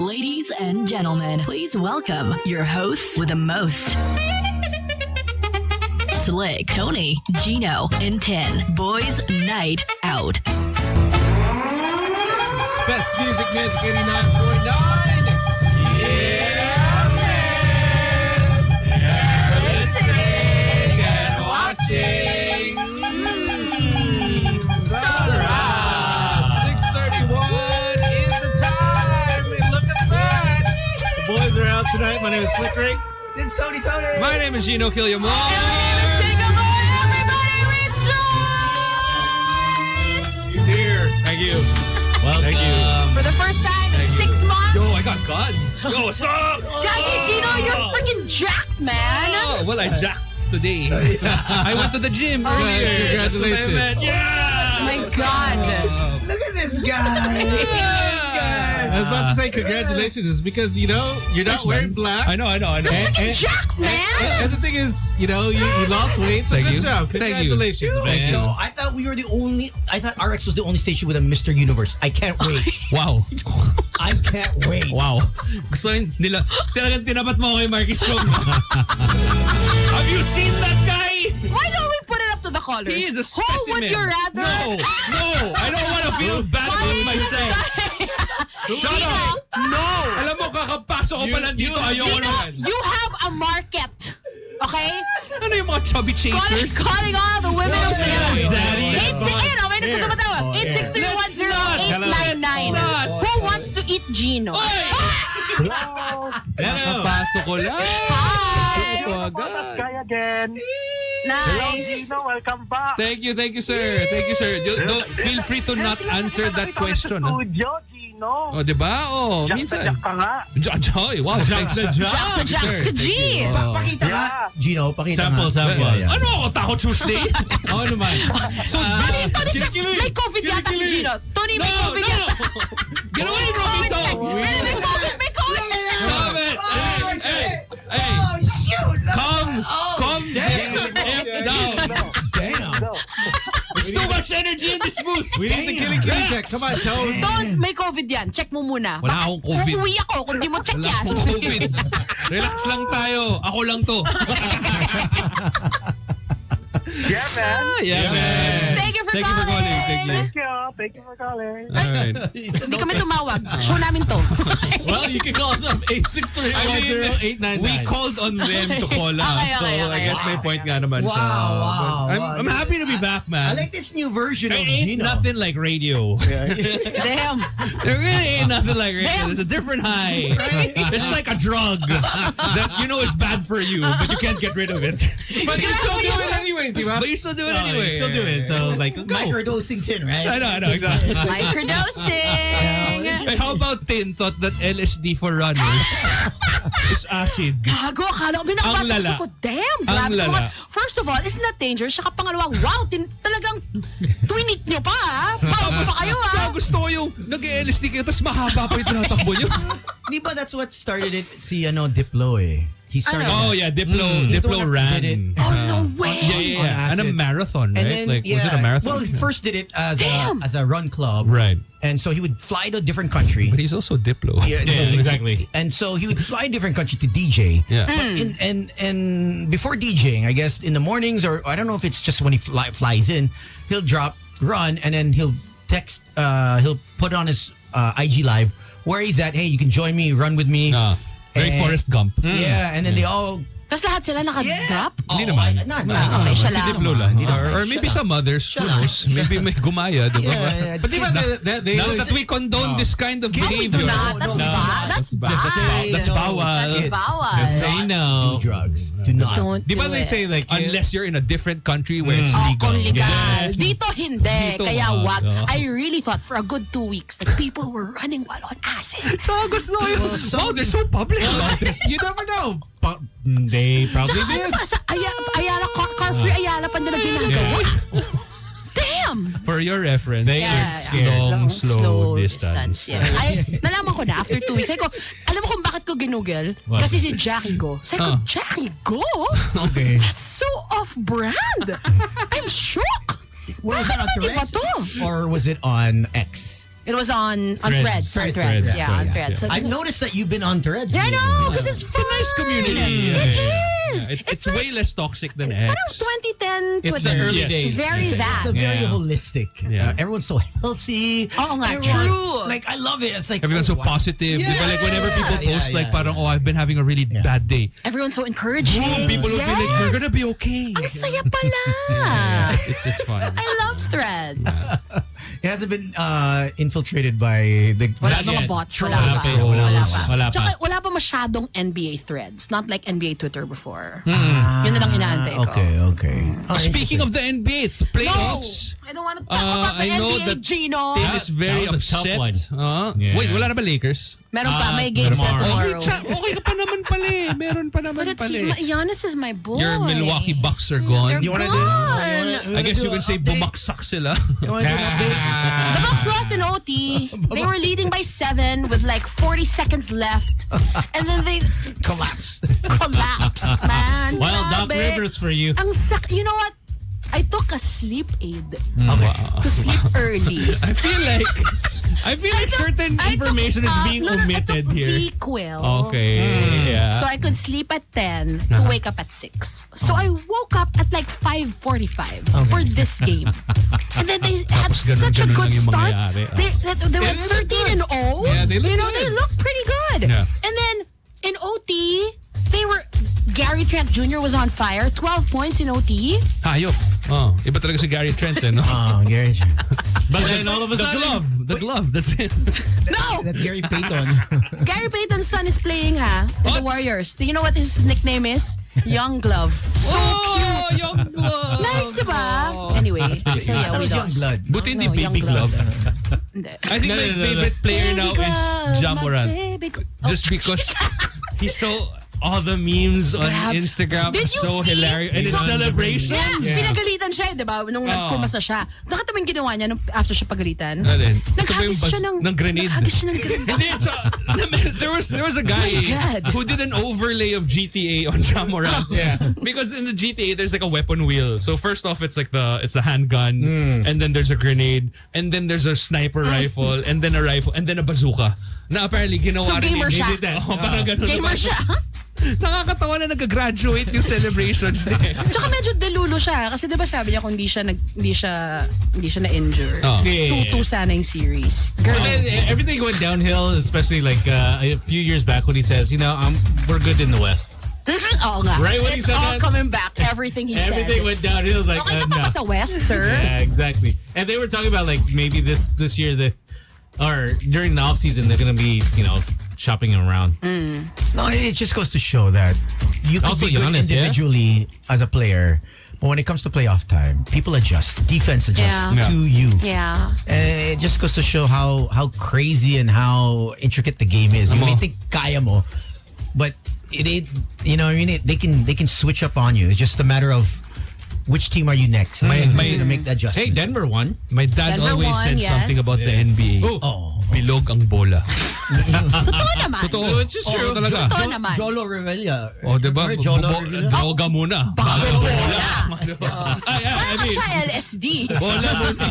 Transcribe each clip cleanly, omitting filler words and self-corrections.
Ladies and gentlemen, please welcome your hosts with the most. Slick, Tony, Gino, and 10. Boys Night Out. Best music, Magic 89.9. Yeah, man. You're listening and watching. Sunrise. 6:31 is the time. And look at that. The boys are out tonight. My name is Slick Rick. This is Tony. My name is Gino Killiamore. He's here. Thank you. Welcome. Thank you. For the first time in 6 months. Yo, I got guns. Yo, what's up? Jackie, Gino, you're freaking jacked, man. Oh, well, I jacked today. I went to the gym earlier. Congratulations. Yeah. Oh my God. Look at this guy. I was about to say congratulations because, you're not wearing black. I know. You're freaking jacked, man. And the thing is, you lost weight. So Thank good you. job. Thank you. Congratulations, man. No, I thought we were the only. I thought RX was the only station with a Mr. Universe. I can't wait. Wow. I can't wait. Wow. Gusto nila, talagang tinapat mo kay Marquis Long. Have you seen that guy? Why don't we put it up to the callers? He is a Who specimen. would you rather? No. I don't want to feel bad about myself. Shut up. No. Alam mo, kakapasok ko pa lang dito. Ayoko Gino, na. you have a market. Okay? Ano yung mga chubby chasers? Calling all the women of Zaddy. may nagtatamatawa. 863-100899. Who wants to eat Gino? Kakapasok ko lang. Hi. Guy again. Hello, Nice. Gino. Welcome back. Thank you, sir. Feel free to not answer that question. Ha? Studio, Gino. O, diba? O, Jack minsan. na Jack ka nga. Wow, thanks. Jacks ka G. Pakita nga. Gino, pakita Sample. nga. Ano ako, Taco Tuesday? Oo naman. So, Tony, check. May COVID yata si Gino. Tony, may COVID yata. Get away from me, Tom! May COVID. Stop it! Hey! Oh, shoot. Calm the F down. Damn. There's too much energy in this booth. We need the killing check. Come on, Tone. Tons, may COVID yan. Check mo muna. Wala akong COVID. Uuwi ako kung di mo check Wala yan. akong COVID. Relax lang tayo. Ako lang to. Yeah, man. Yeah, man. Thank you for Thank you for calling. Thank you. Thank you for calling. Alright. Hindi kami tumawag. Show namin to. Well, you can call us up 863-100899. We called on them to call us. Okay. I guess may point nga naman siya. Wow. I'm happy to be back, man. I like this new version of It ain't Gino. nothing like radio. Damn. There really ain't nothing like radio. Damn. It's a different high. It's like a drug that you know is bad for you, but you can't get rid of it. But you still do it anyways, di ba? But you still do it You anyway. still do it. So, like, go. Microdosing tin, right? I know, exactly. Microdosing. And how about Tin thought that LSD for runners is acid? Gago, akala ko Ang lala. binabasa ko. Damn, Ang grabe. lala. First of all, isn't that dangerous? Saka pangalawa, wow, talagang twinit nyo pa, ha? Power pa kayo, ha? So gusto ko yung nag-LSD kayo tapos mahaba pa yung tinatakbo nyo. Di ba that's what started it? Si Diplo eh. He started Oh that. yeah, Diplo He's the one ran. that did it. Oh, no way. Yeah. And a acid. marathon, right? And then, Like, was it a marathon? Well, he first did it Damn. as a run club. Right. And so he would fly to a different country. But he's also Diplo. Yeah, exactly. And so he would fly a different country to DJ. Yeah. But and before DJing, I guess in the mornings, or I don't know if it's just when he flies in, he'll run, and then he'll text, he'll put on his IG Live where he's at. Hey, you can join me, run with me. Very And- Forrest Gump. Yeah, and then they all. Tapos lahat sila nakadrop? Hindi naman. Not Okay, siya Si lang. Diplo lang. Okay, Or maybe shut some others. Who knows? Maybe may gumaya, di ba? Yeah, But di ba they Not that we condone this kind of We do behavior. not. That's No, bad. That's bad. That's bawal. That's bawal. Just say no. do drugs. Do not. Don't Di ba do they it. say like Unless you're in a different country where it's Oh, legal. kung legal. Yes. Dito hindi. Dito Kaya wag. wag. I really thought for a good 2 weeks that people were running while on acid. Chagos na yun. Wow, they're so public about it. you never know. They probably Tsaka ano did. pa, sa Ayala, car free Ayala pa nila ginagawa. Damn! For your reference, They Yeah, are scared. Long, slow distance. Yes. Ay, nalaman ko na after 2 weeks. Sabi ko, alam mo kung bakit ko ginugel? What? Kasi si Jackie Go. Sabi ko, Jackie Go? Okay. That's so off-brand. I'm shocked. Was that on Bakit iba Threads? to? Or was it on X? It was on Threads. Threads. On Threads. Threads. Yeah, on Threads, Threads. yeah. So I've noticed that you've been on Threads. yeah, I know, because it's fun. Nice community. It is. It's like, way less toxic than parang X. 2010 It's Twitter. the early Yes. days. Very It's that. a very Yeah. holistic. Yeah. Everyone's so healthy. Oo nga, Everyone- true. Like, I love it. It's like, Everyone's so wow. positive. Di ba? Like whenever people Yeah, post like yeah, parang, oh, I've been having a really bad day. Everyone's so encouraging. Boom, people will be like, you're gonna be okay. Ang saya pala. It's fun. I love Threads. It hasn't been infiltrated by the... Wala Not mga yet. bots. Trolls. Wala pa. Wala Wala pa. pa. Wala pa. Tsaka wala pa masyadong NBA Threads. Not like NBA Twitter before. Yun na lang inaantay ko. Okay. Speaking of the NBA, it's the No! playoffs. I don't want to talk about the I know NBA, that Gino. Dave is very That was a tough upset. one. Uh-huh. Yeah. Wait, wala na ba Lakers? Meron pa, may games na tomorrow. tomorrow. Okay ka pa naman pala eh. Meron pa naman But it's, pala eh. Giannis is my boy. Your Milwaukee Bucks are gone. They're You wanna do- gone. I guess you can say bumaksak sila. You want to do an update? The Bucks lost in OT. They were leading by 7 with like 40 seconds left. And then they Collapse. collapsed, man. Wild Doc Grabe. Rivers for you. Ang you know what? I took a sleep aid Okay. to sleep early. I feel like certain information is being omitted I took here. ZQL. Okay. Yeah. So I could sleep at 10 to wake up at 6. So I woke up at like 5:45 for this game. And then they had Tapos such a ganun good lang yung start. mangyayari. They were 13 and 0. Yeah, they look you know, good. they look pretty good. Yeah. And then in OT, Gary Trent Jr. was on fire. 12 points in OT. Hayop. Oh, iba talaga si Gary Trent eh, no? Gary. But then all of a The sudden, glove, that's it. No! That's Gary Payton. Gary Payton's son is playing in the What? Warriors. Do you know what his nickname is? Young Glove. So Oh, young glove. nice, diba? Anyway, so I yeah, thought it we was young lost. blood. Buti hindi No, young baby glove. Hindi. I think my favorite player now Baby is glove, Ja my Morant. baby glove. Just because he's so... All the memes on Grab. Instagram Did are you so see? hilarious. And it's So- celebrations. Yeah, pinagalitan siya, di ba? Nung nagkumasa siya. Nakita mo yung ginawa niya nung after siya pagalitan? Alin? Naghagis siya ng grenade. Naghagis siya ng grenade. Hindi, there was a guy God. who did an overlay of GTA on Ja Morant. Yeah. Because in the GTA there's like a weapon wheel. So first off it's the handgun, and then there's a grenade, and then there's a sniper rifle, and then a rifle, and then a bazooka. Na apparently ginawa So rin gamer ni- siya. Oh, parang ganun. Gamer siya. Nakakatawa na nag-graduate yung celebrations niya. Tsaka medyo delulo siya. Kasi di ba sabi niya kung hindi siya na-injure. Oh. Yeah. 2-2 sana yung series. Girl, And everything went downhill, especially like a few years back when he says, we're good in the West. Oo nga. Right when he It's said all that, coming back. Everything he Everything said. went downhill. Like, Okay ka pa nah. ba sa West, sir? Yeah, exactly. And they were talking about like maybe this year or during the off season they're gonna be shopping around. No, it just goes to show that you can Also be good Giannis, yeah? individually as a player, but when it comes to playoff time, people adjust. Defense adjusts Yeah. to you. Yeah. And it just goes to show how crazy and how intricate the game is. You may think kaya mo, but they can switch up on you. It's just a matter of which team are you next. Who's gonna make that adjustment? Hey, Denver won. My dad Denver always won, said yes. something about the NBA. Oh. Bilog ang bola. Totoo naman. Totoo. Which is true. Talaga. Totoo naman. Jolo Revilla. Oh, diba? Jolo Revilla? Droga muna. Bago bola. Ay, I Parang mean, siya LSD. bola muna.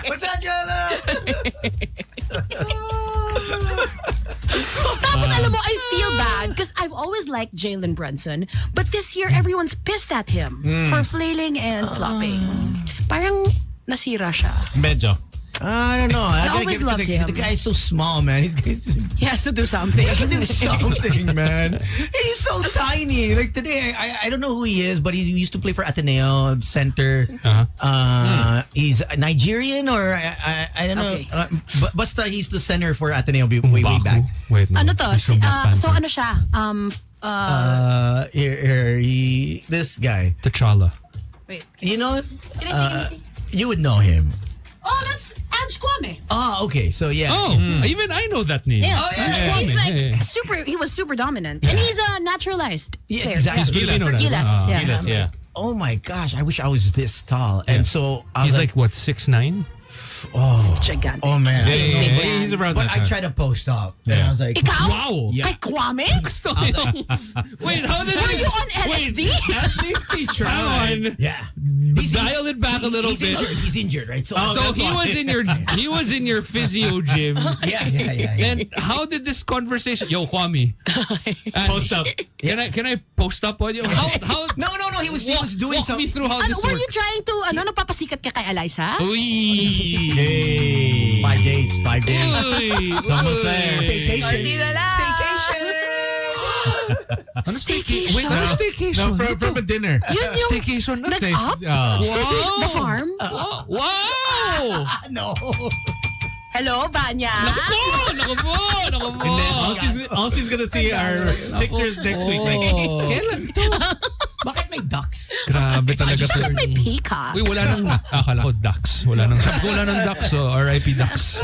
What's that, Jolo? Tapos alam mo, I feel bad because I've always liked Jalen Brunson, but this year everyone's pissed at him for flailing and flopping. Parang nasira siya. Medyo. I don't know. I gotta always give it to loved him. the guy's so small, man. He's He has to do something. He can do something, man. He's so tiny. Like today, I don't know who he is, but he used to play for Ateneo center. He's Nigerian or I don't know. Okay. But basta he's the center for Ateneo way back. Wait, no. Ano to? He's from Black So Panther. ano siya? This guy. T'Challa. Wait. You know, Can I see? you would know him. Oh, that's Ange Kwame. Oh, okay. So yeah. Oh, even I know that name. Yeah. Kwame. He's like Yeah. he was super dominant. And he's a naturalized Yeah, player. exactly. He's Filipino na. Gilas. Ah. Yeah. Gilas, yeah. Oh my gosh! I wish I was this tall. And so I was He's like what, 6'9"? Gigantic. Oh man. Yeah, yeah, Big yeah. man. He's around But that I time. tried to post up. And Yeah. I was like, Ikaw? Wow. Yeah. Kay Kwame? Gusto ko yung... Wait, how did Were you on LSD? At least he Hang tried. on. yeah. Dial it back a little he's bit. Injured. He's injured, right? So, So that's he why. was in your physio gym. yeah. And how did this conversation? Yo, Kwame. Post up. Can I post up on you? How? No. He was doing Walk me something. through how Ano, this were you works. trying to, napapasikat ka kay Eliza? Uy. Hey. 5 days. 5 days. Uy. It's almost there. Staycation. Hindi na lang. Staycation. Ano staycation? Wait, ano staycation? No, from a dinner. Yun yung Staycation na? nag-up? Oh. Wow. The farm? Wow! No. Hello, Vanya? Naku po! And then all she's gonna see are pictures next week. Like, kailan to? Bakit may ducks? Grabe talaga Bakit to. may peacock? Uy, wala nang... Akala ko ducks. Sabi ko wala nang ducks. So RIP ducks.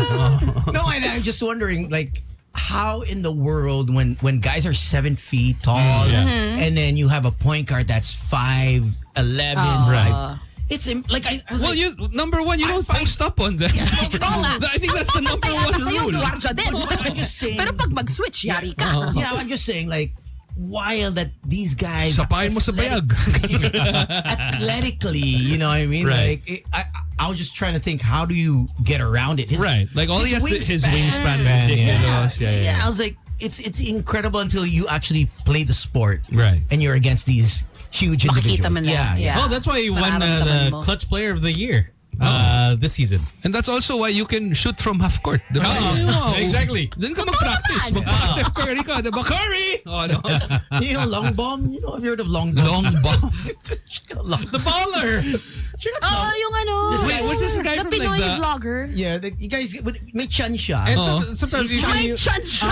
No, and I'm just wondering, like, how in the world when guys are 7 feet tall, and then you have a point guard that's 5'11", right? It's like I was Well, like, number one, you don't post up on them. I think that's the number one Sa'yo, rule. gwardiya din. I'm just saying. Pero pag mag-switch, yari ka. Yeah, I'm just saying, like, wild that these guys Sapain mo sa bayag. athletically, you know what I mean? Right. Like, I was just trying to think, how do you get around it? Right. Like all he has his wingspan is Man, ridiculous. Yeah, I was like, it's incredible until you actually play the sport, Right. And you're against these huge Makikita individuals. mo na. Yeah. Oh, that's why he won Mararamdaman the mo. Clutch Player of the Year this season. And that's also why you can shoot from half court. Diba? Oh, exactly. Then ka mag-practice. Steph Curry ka. Diba? Curry! Oh, no. You know, long bomb. You know, have you heard of long bomb? Long bomb. The baller. Oo, yung ano. Wait, was this a guy the from Pinoy like the... vlogger. Yeah, you guys may chan siya. And sometimes you May see chan siya.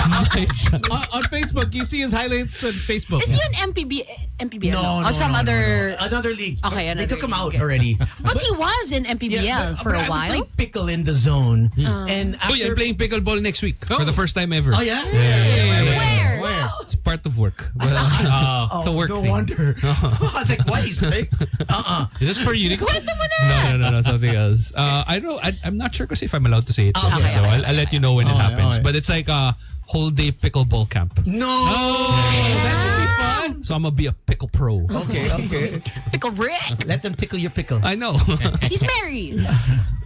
on Facebook, you see his highlights on Facebook. Is he on MPBL? No, Or some other... another league. Okay, They another took him out league. already. But he was in MPBL for a I while. was playing pickle in the zone, and Oh, after yeah, I'm playing pickleball next week for the first time ever. Oh yeah. Where? It's part of work. But, Oh, it's a work no thing. wonder. I was like, what? He's big? Is this for Uniqlo? Kwento mo na! No, something else. I don't. I'm not sure because if I'm allowed to say it. Okay, so okay. I'll let you know when it happens. okay. But it's like a whole day pickleball camp. No. That should be fun. So I'm gonna be a pickle pro. Okay. Pickle Rick. Let them tickle your pickle. I know. He's married.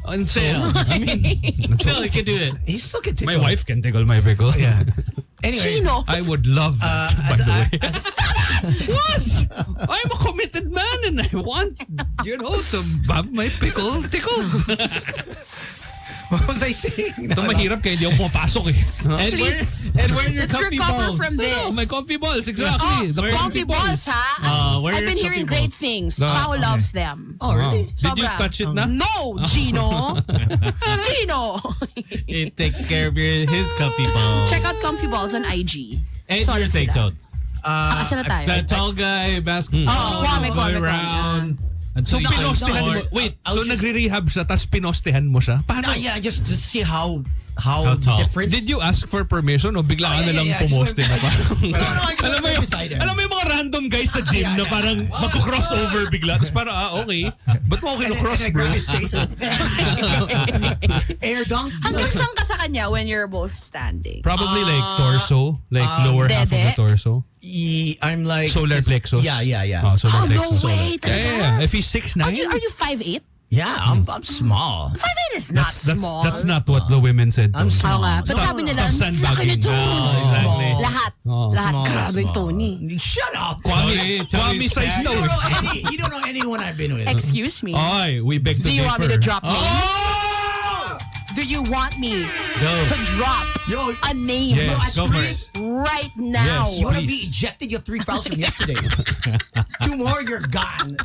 And so, I mean, Still, you can do it. He still can tickle. my wife can tickle my pickle. Yeah. Anyways, Chino. I would love that. By the way. as- What? I'm a committed man and I want, to have my pickle tickled. what was I saying? Ito mahirap kaya hindi ako pumapasok eh. And wearing your Let's comfy recover balls. from this. Oh, my comfy balls, exactly. The Comfy balls, ha? where I've are been your hearing comfy great balls? things. No, Pao okay. loves them. Oh, really? Did you Sobra. touch it na? No, Gino. Gino. It takes care of his comfy balls. Check out Comfy Balls on IG. And Solid your say sila. totes. Asa na tayo? The tall guy, basketball. Oh, Kwame. Go around. So until you pinostehan mo. can- Wait, I'll so just- nagre-rehab siya tapos pinostehan mo siya? Paano? No, yeah, just to see how How tall? different. Did you ask for permission o bigla ka Oh, yeah, na lang yeah, yeah. pumoste na parang? No, I just alam mo went yung, beside her. alam mo yung mga random guys sa gym na parang magko-crossover bigla. Tapos parang, okay. Ba't mo ako kino-cross, bro? Air dunk. Hanggang saan ka sa kanya when you're both standing? Probably like torso, like lower half of the dede. torso. I'm like Solar plexus. Yeah. Oh, solar Oh, no plexus. way. Yeah. Talaga? If he's 6'9", Are you 5'8"? Yeah, I'm small. 5'8" is not small. That's not what the women said. I'm though. Oo small. nga. But No, sabi no, nila, Stop sandbagging. laki nito. Oh, exactly. Lahat. Oh. Lahat. Small, Grabe, small. Tony. Shut up. Kwame, Kwame size daw. You don't know anyone I've been with. Excuse me. Ay, we beg to Do you want me to differ. drop names? Oh! Do you want me Go. to drop Yo, a name Yes, go for please. right now? Yes. you want to be Please. ejected? You have 3 fouls from yesterday. 2 more, you're gone.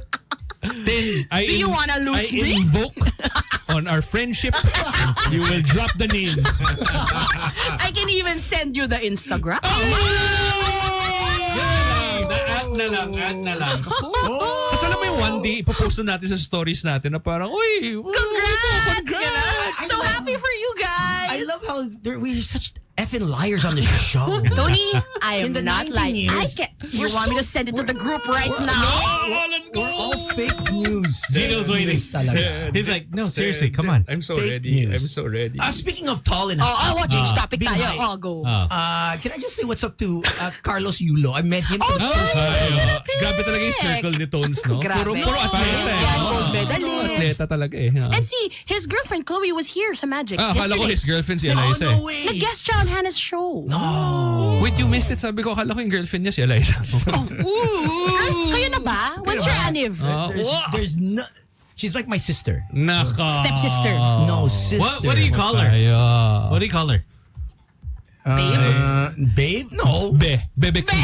Then Do you wanna lose I me? invoke on our friendship. You will drop the name. I can even send you the Instagram. Add na lang. Kasi alam mo yung one day, ipopost na natin sa stories natin na parang, uy, Congrats! Congrats! So happy for you guys! I I love how we're such effing liars on the show. Tony, I am In the not 19 lying. years, You want me to send it to the group right now? let's go. We're all fake news. Gino's waiting. Talaga. He's like, no, seriously, come on. I'm so Fake ready. news. I'm so ready. Speaking of tall and Change topic being tayo. high. Go. can I just say what's up to Carlos Yulo? I met him for the Oh, first time. Grabe talaga yung circle ni Tones, no? Grabe. Puro atleta eh. Yan, no? gold medalist. Atleta talaga eh. And see, his girlfriend Chloe was here sa Magic Akala ko yesterday. his girlfriend si Oh, Eliza. no way. Nag-guest siya on Hannah's show. Wait, you missed it. Sabi ko, akala ko yung girlfriend niya si Eliza. Kayo na ba? What's your aniv? There's no... She's like my sister. Naka. Stepsister. No, sister. What do you call her? Kaya. What do you call her? Babe? No. Bebe Q.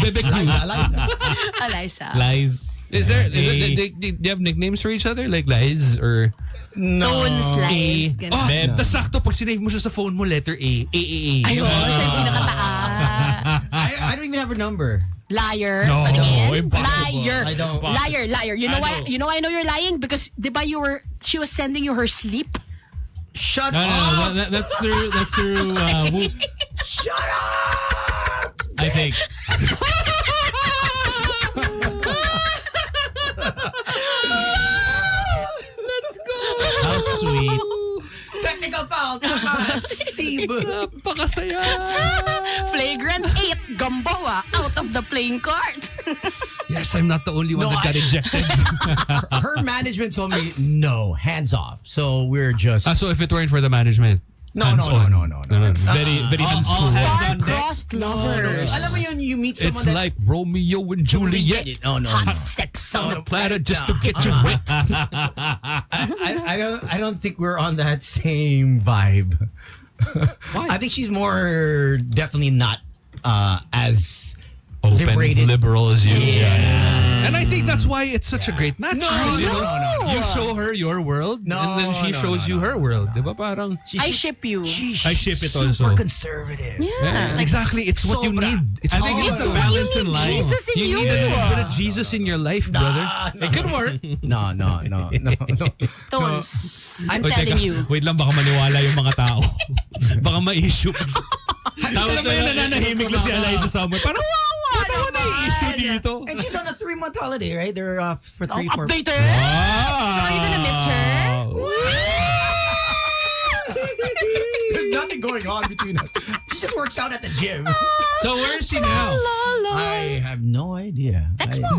Bebe Q. Liza. Eliza. Lies. Is there, do you have nicknames for each other? Like Liz or Tones, A? Lies. Oh, Ganun. tas sakto pag sinave mo siya sa phone mo, letter A. A. Ayun, siya yung pinakataas. I don't even have her number. Liar. No, Again. impossible. Liar. I don't. Liar. You know why? You know why I know you're lying? Because diba she was sending you her sleep. Shut No, up! that's through Whoop, Shut up! I think. Let's go. How sweet. Technical foul! Tama! Sib! Napakasaya. Flagrant 8. Gamboa out of the playing card. Yes, I'm not the only one No, that got ejected. Her management told me, no, hands off. So we're just... So if it weren't for the management, No. Very hands all full. hands on deck. Star-crossed lovers. Alam mo yun, you meet someone It's like Romeo and Juliet. Oh, no. Hot sex on the Platter just to get you wet. I don't think we're on that same vibe. Why? I think she's more definitely not as Open, liberated. liberal as you. Yeah. And I think that's why it's such a great match. No, You no, know, no. You show her your world, No, and then she no, shows no, you no. her world. Diba parang... I ship you. She's I ship it super also. conservative. Yeah. exactly. It's what you sobra. need. It's I what think you it's need. the balance in You need life. Jesus in You you. need a little bit of Jesus in your life, brother. It could work. No. Tones. I'm Wait, telling teka. you. Wait lang, baka maniwala yung mga tao. Baka ma-issue. Tapos Alam mo yung nananahimik lang si Eliza somewhere. Parang, what naman na-issue dito? And she's on a 3-month holiday, right? They're off for 3-4 Updated. Ah. So are you gonna miss her? There's nothing going on between us. She just works out at the gym. So where is she now? I have no idea.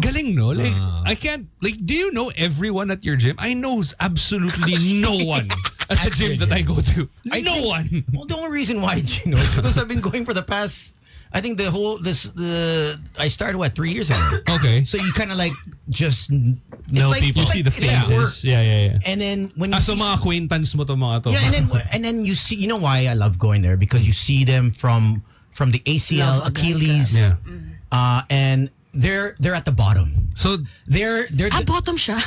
Galing, no? Like, I can't, like, do you know everyone at your gym? I know absolutely no one at the gym that I go to. No one. Well, the only reason why she knows is because I've been going for the past. I think I started 3 years ago. Okay. So you kind of like just Know people. You see the it's like work. faces. Yeah. And then when you So see, mga acquaintance mo to mga to. yeah, and then you see, you know why I love going there, because you see them from the ACL, Love Achilles, Yeah. and they're at the bottom. So, They're Bottom siya.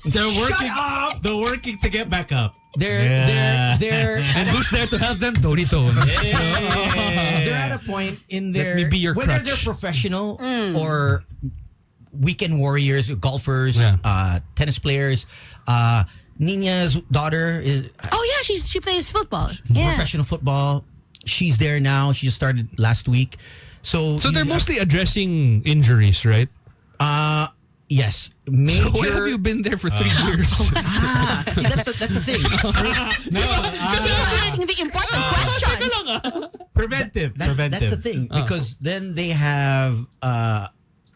They're working. up! They're working to get back up. They're and who's there to help them? Tony Tones. they're at a point in their me be your whether crutch. they're professional or weekend warriors, golfers, Yeah. tennis players. Nina's daughter is Oh yeah, she plays football. Yeah. professional football. She's there now. She just started last week. So So they're mostly addressing injuries, right? yes, major. So why have you been there for 3 years? See, that's the thing. Kasi you're asking the important questions. Preventive. That's the thing, because then they have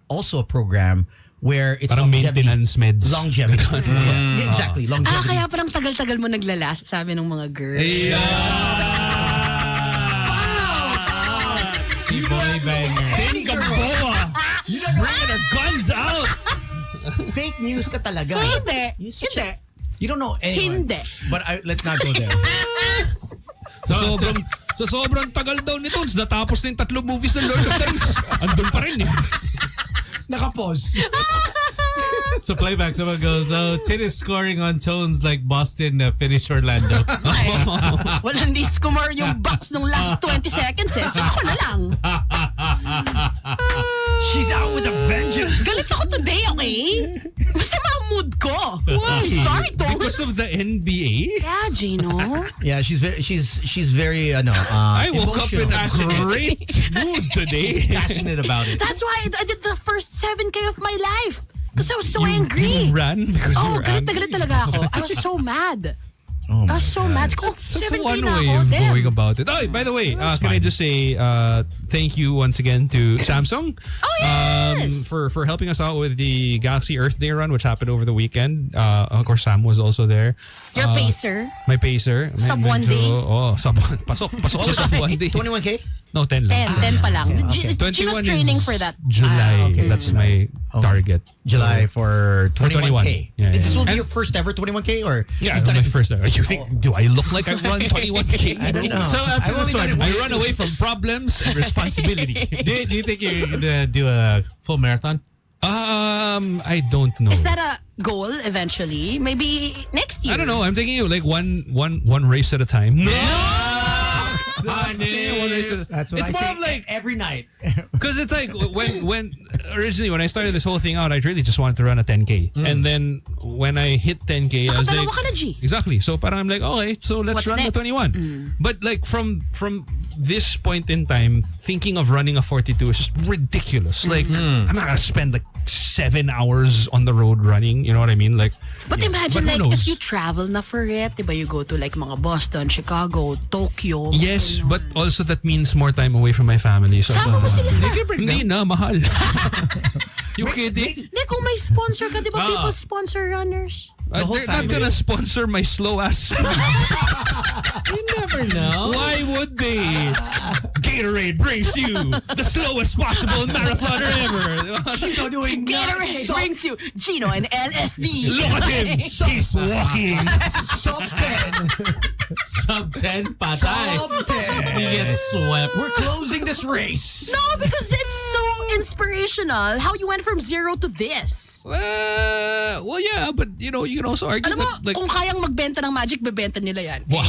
also a program where it's Parang longevity. maintenance meds. Longevity. Yeah, exactly. Longevity. Kaya parang tagal-tagal mo naglalast, sabi ng mga girls. Si Boy Banger. Any girl. You don't know. Bringing her guns out. Fake news ka talaga. Hindi. You're such Hindi. You don't know anyone. Hindi. But let's not go there. So sobrang tagal daw ni Tones. Natapos na yung 3 movies ng Lord of the Rings. Andun pa rin eh. Nakapause. So playback, someone goes, oh, Tin is scoring on tones like Boston finished Orlando. Walang discomor yung box nung last 20 seconds eh. So ako na lang. She's out with a vengeance. Galit ako today, okay? Masama ang mood ko. Why? Sorry, Tones. because of the NBA. Yeah, Gino. Yeah, she's very I woke up in emotional. a great mood today. Passionate about it. That's why I did the first 7K of my life. Because I was so You angry. ran because you Oh, were galit na angry. galit talaga ako. I was so mad. Oh I was so mad. Oh, That's 7K one na way ako. of Damn. going about it. Oh, by the way, can I just say thank you once again to Samsung Oh, yes! for helping us out with the Galaxy Earth Day run, which happened over the weekend. Of course, Sam was also there. Your pacer. My pacer. Sub one day. Oh, pasok sa sub one day. 21K? No, 10 lang. 10 pa lang. okay. Gino's training for that. July. okay. That's my target. July for 21K. 21. Yeah, This yeah. will be your first ever 21K or? Yeah, you've done my it- first. You think? Do I look like I run 21K? I don't know. So after I've this only done one, it I run away from problems and responsibility. do you think you're gonna do a full marathon? I don't know. Is that a goal eventually? Maybe next year. I don't know. I'm thinking like one race at a time. No. That's what It's I more say of like every night. because it's like when originally when I started this whole thing out, I really just wanted to run a 10K, and then when I hit 10K, I was like, Nakadalawa ka na, G. exactly. So parang I'm like, okay, so let's What's run next? the 21. But like from this point in time, thinking of running a 42 is just ridiculous. Like I'm not gonna spend like 7 hours on the road running. You know what I mean? Like, But imagine But who like knows? if you travel na for it, diba you go to like mga Boston, Chicago, Tokyo. yes, but also that means more time away from my family. So Sama mo sila. Hindi na, mahal. You kidding? Hindi, kung may sponsor ka, diba Ah. people sponsor runners? The whole They're not family. gonna sponsor my slow ass speed. You never know. Why would they? Gatorade brings you the slowest possible marathoner ever. Chino doing Gatorade brings you Gino and LSD. Look at him. He's walking. sub 10. Sub 10 patay. Sub You 10. get swept. We're closing this race. No, because it's so inspirational how you went from 0 to this. Well, yeah, but you know, you can also argue Alam mo, that like kung kayang magbenta ng Magic, bebenta nila yan. wow.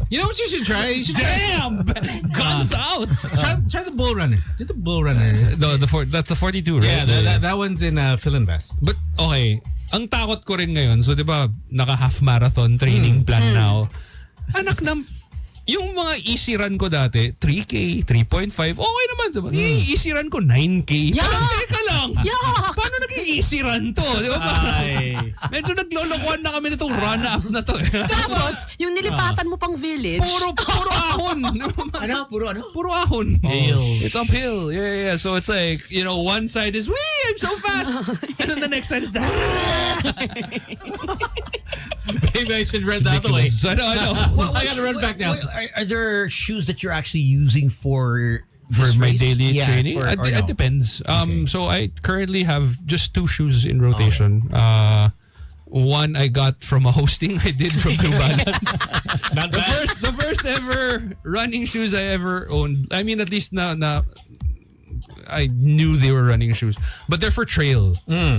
You know what you should try? You should Damn! Guns out! try the Bull Runner. Do the Bull Runner. That's the 42, right? Yeah, that one's in Phil Invest. But okay, ang takot ko rin ngayon, so 'di ba, naka half marathon training plan now. Anak ng yung mga easy run ko dati, 3K, 3.5, okay naman, diba? Easy run ko, 9K. Yeah. Parang teka lang. Yeah. Paano naging easy run to? Di ba? Ay. Medyo naglolokohan na kami nitong run-up na to. Tapos, yung nilipatan mo pang village. Puro ahon. Ano? Puro ano? Puro ahon. Hills. It's uphill. Yeah. So it's like, you know, one side is, wee, I'm so fast. And then the next side is, Maybe I should run the other way. I know. I gotta run back now. Are there shoes that you're actually using for For this my race? daily Yeah, training? for- It or no? depends. So I currently have just 2 shoes in rotation. One I got from a hosting I did from New Balance. Not bad. The first ever running shoes I ever owned. I mean, at least na I knew they were running shoes, but they're for trail.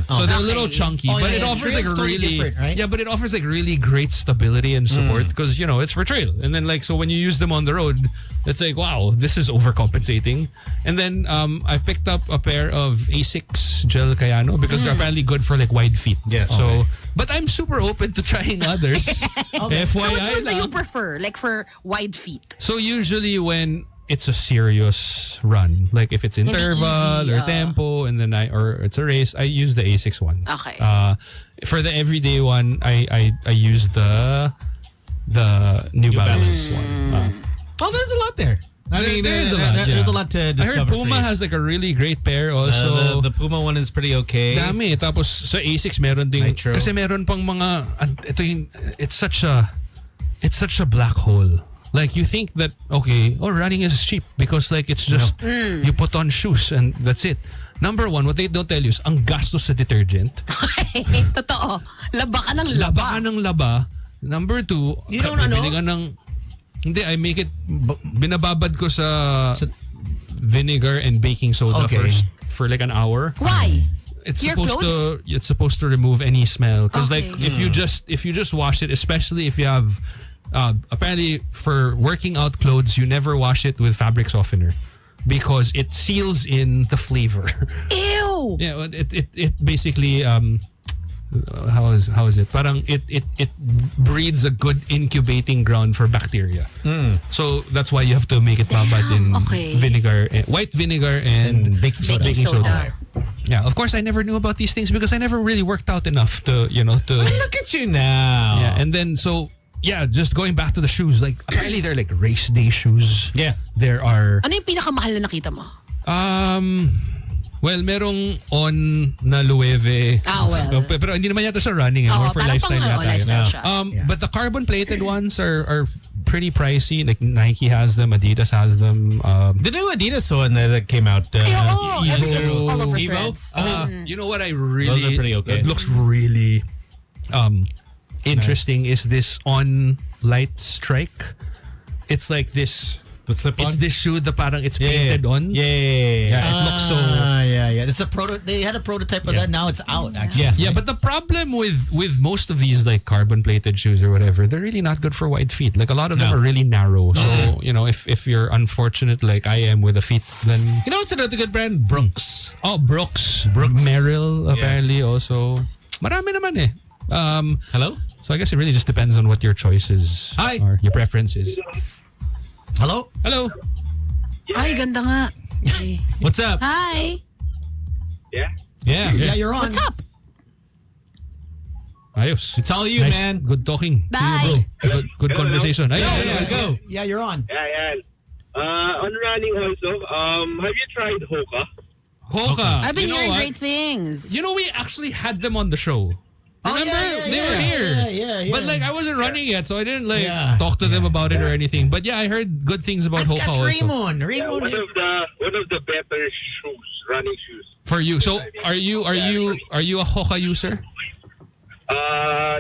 So they're a little Okay. chunky, Oh, but yeah, it yeah. offers Trail's like totally really, different, right? yeah, but it offers like really great stability and support because you know it's for trail. And then like so when you use them on the road, it's like wow, this is overcompensating. And then I picked up a pair of Asics Gel Kayano because they're apparently good for like wide feet. Yes. So, but I'm super open to trying others. So FYI which one do lang. you prefer? Like for wide feet? So usually when it's a serious run, like if it's interval easy, or tempo, and then or it's a race, I use the A6 one. Okay. For the everyday one, I use the New Balance one. Oh, there's a lot there. I mean, there's a lot, There's yeah. a lot to I discover. heard Puma for you. has like a really great pair also. The Puma one is pretty okay. Dami. Tapos sa A6 meron ding Nitro. kasi meron pang mga ito yung it's such a black hole. Like you think that okay, running is cheap because like it's just you put on shoes and that's it. Number one, what they don't tell you is ang gastos sa detergent. Totoo. Laba ka ng Laba laba. ka ng laba. Number two, You don't ano? bibili ka ng hindi, I make it binababad ko sa vinegar and baking soda Okay. first for like an hour. Why? It's Your supposed to remove any smell because Okay. like if you just wash it, especially if you have apparently for working out clothes you never wash it with fabric softener because it seals in the flavor. Ew. Yeah, it basically how is it? Parang it breeds a good incubating ground for bacteria. So that's why you have to make it babad in okay. vinegar, white vinegar and baking soda. Baking soda. Yeah, of course I never knew about these things because I never really worked out enough to Look at you now. yeah, and then so yeah, just going back to the shoes, like apparently they're like race day shoes. Yeah. There are Ano yung pinakamahal na nakita mo? well, merong on na Loewe. Well. Pero hindi naman yata siya running. More for parang lifestyle pang, yata. lifestyle yun. siya. But the carbon plated ones are pretty pricey. Like Nike has them, Adidas has them. The new Adidas one that came out. Everything all over Evo? threads. You know what I really Those are pretty okay. that looks really interesting is this on light strike. It's like this. The slip on. It's this shoe that parang it's painted on. Yeah. It looks so. Yeah. It's a They had a prototype of that. Now it's out. Actually. Yeah, but the problem with most of these like carbon plated shoes or whatever, they're really not good for wide feet. Like a lot of them No. are really narrow. So if you're unfortunate like I am with a feet, then You know what's another good brand? Brooks. Brooks, Merrill apparently also. Marami naman eh. Hello? So I guess it really just depends on what your choices Hi. are, your preferences. Hello. Hello. Ay, ganda nga. Okay. What's up? Hi. Yeah. Yeah. Yeah, you're on. What's up? Ayos. It's all you, Nice. man. Good talking. to Bye. you, bro. Good conversation. Ay, Go. Yeah, you're on. Yeah. On running also, have you tried Hoka? Hoka. I've been You know hearing what? great things. You know, we actually had them on the show. Remember? They were here. Yeah. But like I wasn't running yet, so I didn't like Yeah. talk to them about it or anything. But yeah, I heard good things about Ask Hoka also. Raymond. Yeah, Raymond. one of the better shoes, running shoes. For you. So are you a Hoka user?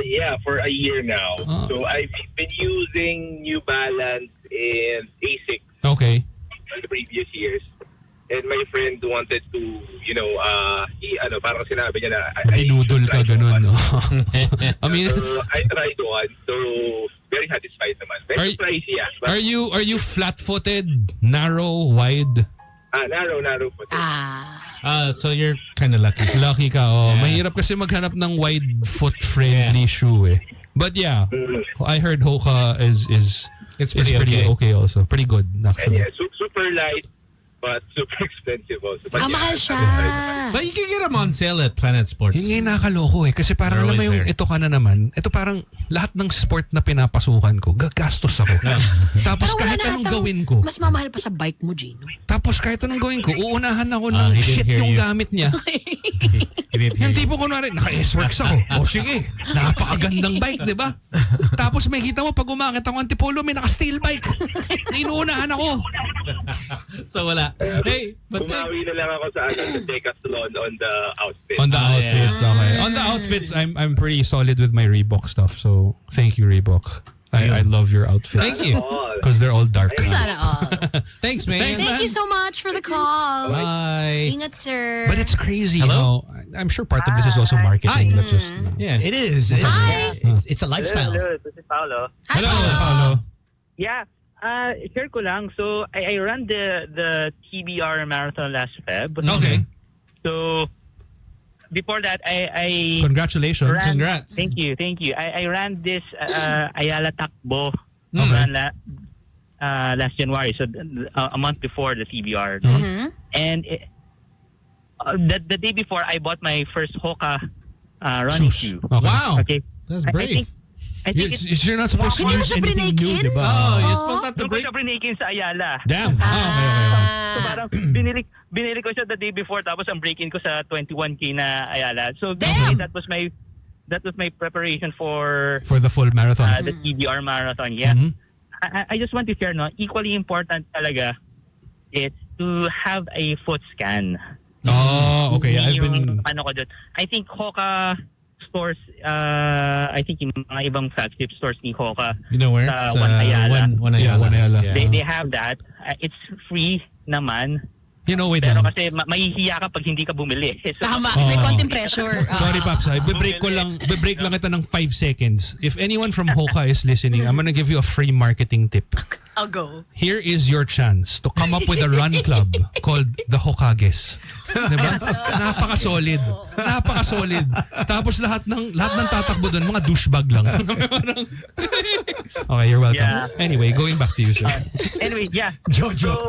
Yeah, for a year now. Ah. So I've been using New Balance and Asics Okay. in the previous years. And my friend wanted to, parang sinabi niya na, Binudol ka ganun, no? I mean, So I tried one. So very satisfied naman. Are Very you- pricey, yeah. But, are you flat-footed, narrow, wide? narrow for So you're kind of lucky. Lucky ka, oh. Yeah. Mahirap kasi maghanap ng wide foot-friendly shoe eh. But yeah, I heard Hoka is It's pretty okay also. Pretty good And actually. yeah, super light, but super expensive also. But Mahal siya. But you can get them on sale at Planet Sports. Yun nga yung nakakaloko eh. Kasi parang They're alam mo always yung there. ito ka na naman, ito parang lahat ng sport na pinapasukan ko, gagastos ako. Tapos Pero wala kahit na anong atang gawin ko, Mas mamahal pa sa bike mo, Gino. tapos kahit anong gawin ko, uunahan ako Ah, ng he didn't shit hear yung you. gamit niya. He didn't hear Yung you. tipo kunwari, naka-S-Works ako. O sige, napakagandang bike, di ba? Tapos may kita mo, pag umakit ako Antipolo, may naka-steel bike. Na inuunahan ako. So wala. Hey, but Bumawi na lang ako sa Decathlon on the outfit. On the Oh, outfits, okay. On the outfits, I'm pretty solid with my Reebok stuff. So thank you, Reebok. I love your outfits. thank you. All. Because they're all dark. Sana all. Thanks, man. Thank you so much for the call. Bye. Ingat, sir. But it's crazy Hello? how I'm sure part of this is also marketing. That just Yeah. It is. Hi. It's a lifestyle. This is Paolo. hello, Paolo. Yeah. Share ko lang. So, I ran the TBR marathon last Feb. Okay, So, before that, I congratulations. ran, Congrats. Thank you. I ran this Ayala Takbo Okay. last January, so a month before the TBR. And the day before, I bought my first Hoka running Shoes. shoe. Okay. Wow. Okay. That's I brave. think it's You're not supposed to Hindi mo use siya anything new, brinake in? diba? Oh, you're supposed not to Doon ko break. siya brinakin sa Ayala. Damn. Okay. So parang binili ko siya the day before, tapos ang break-in ko sa 21K na Ayala. So basically, that was my preparation for For the full marathon. the TBR marathon. Yeah. Mhm. I just want to share, no, equally important talaga is to have a foot scan. Oh, okay. I've been. Ano ko dyan. I think Hoka stores, I think yung mga ibang flagship stores ni Hoka, You know where? Sa One Ayala. One Yeah, Ayala. One Ayala. Yeah. they have that. It's free naman. wait Pero lang. kasi mahihiya ka pag hindi ka bumili. So, Tama, may konting pressure. Sorry, Paps. Be-break lang kita ng 5 seconds. If anyone from Hoka is listening, I'm gonna give you a free marketing tip. I'll go. Here is your chance to come up with a run club called the Hokages. Diba? Napaka-solid. Napaka-solid. Tapos lahat ng tatakbo doon, mga douchebag lang. Okay, you're welcome. Yeah. Anyway, going back to you, sir. anyway, yeah. Jojo. So,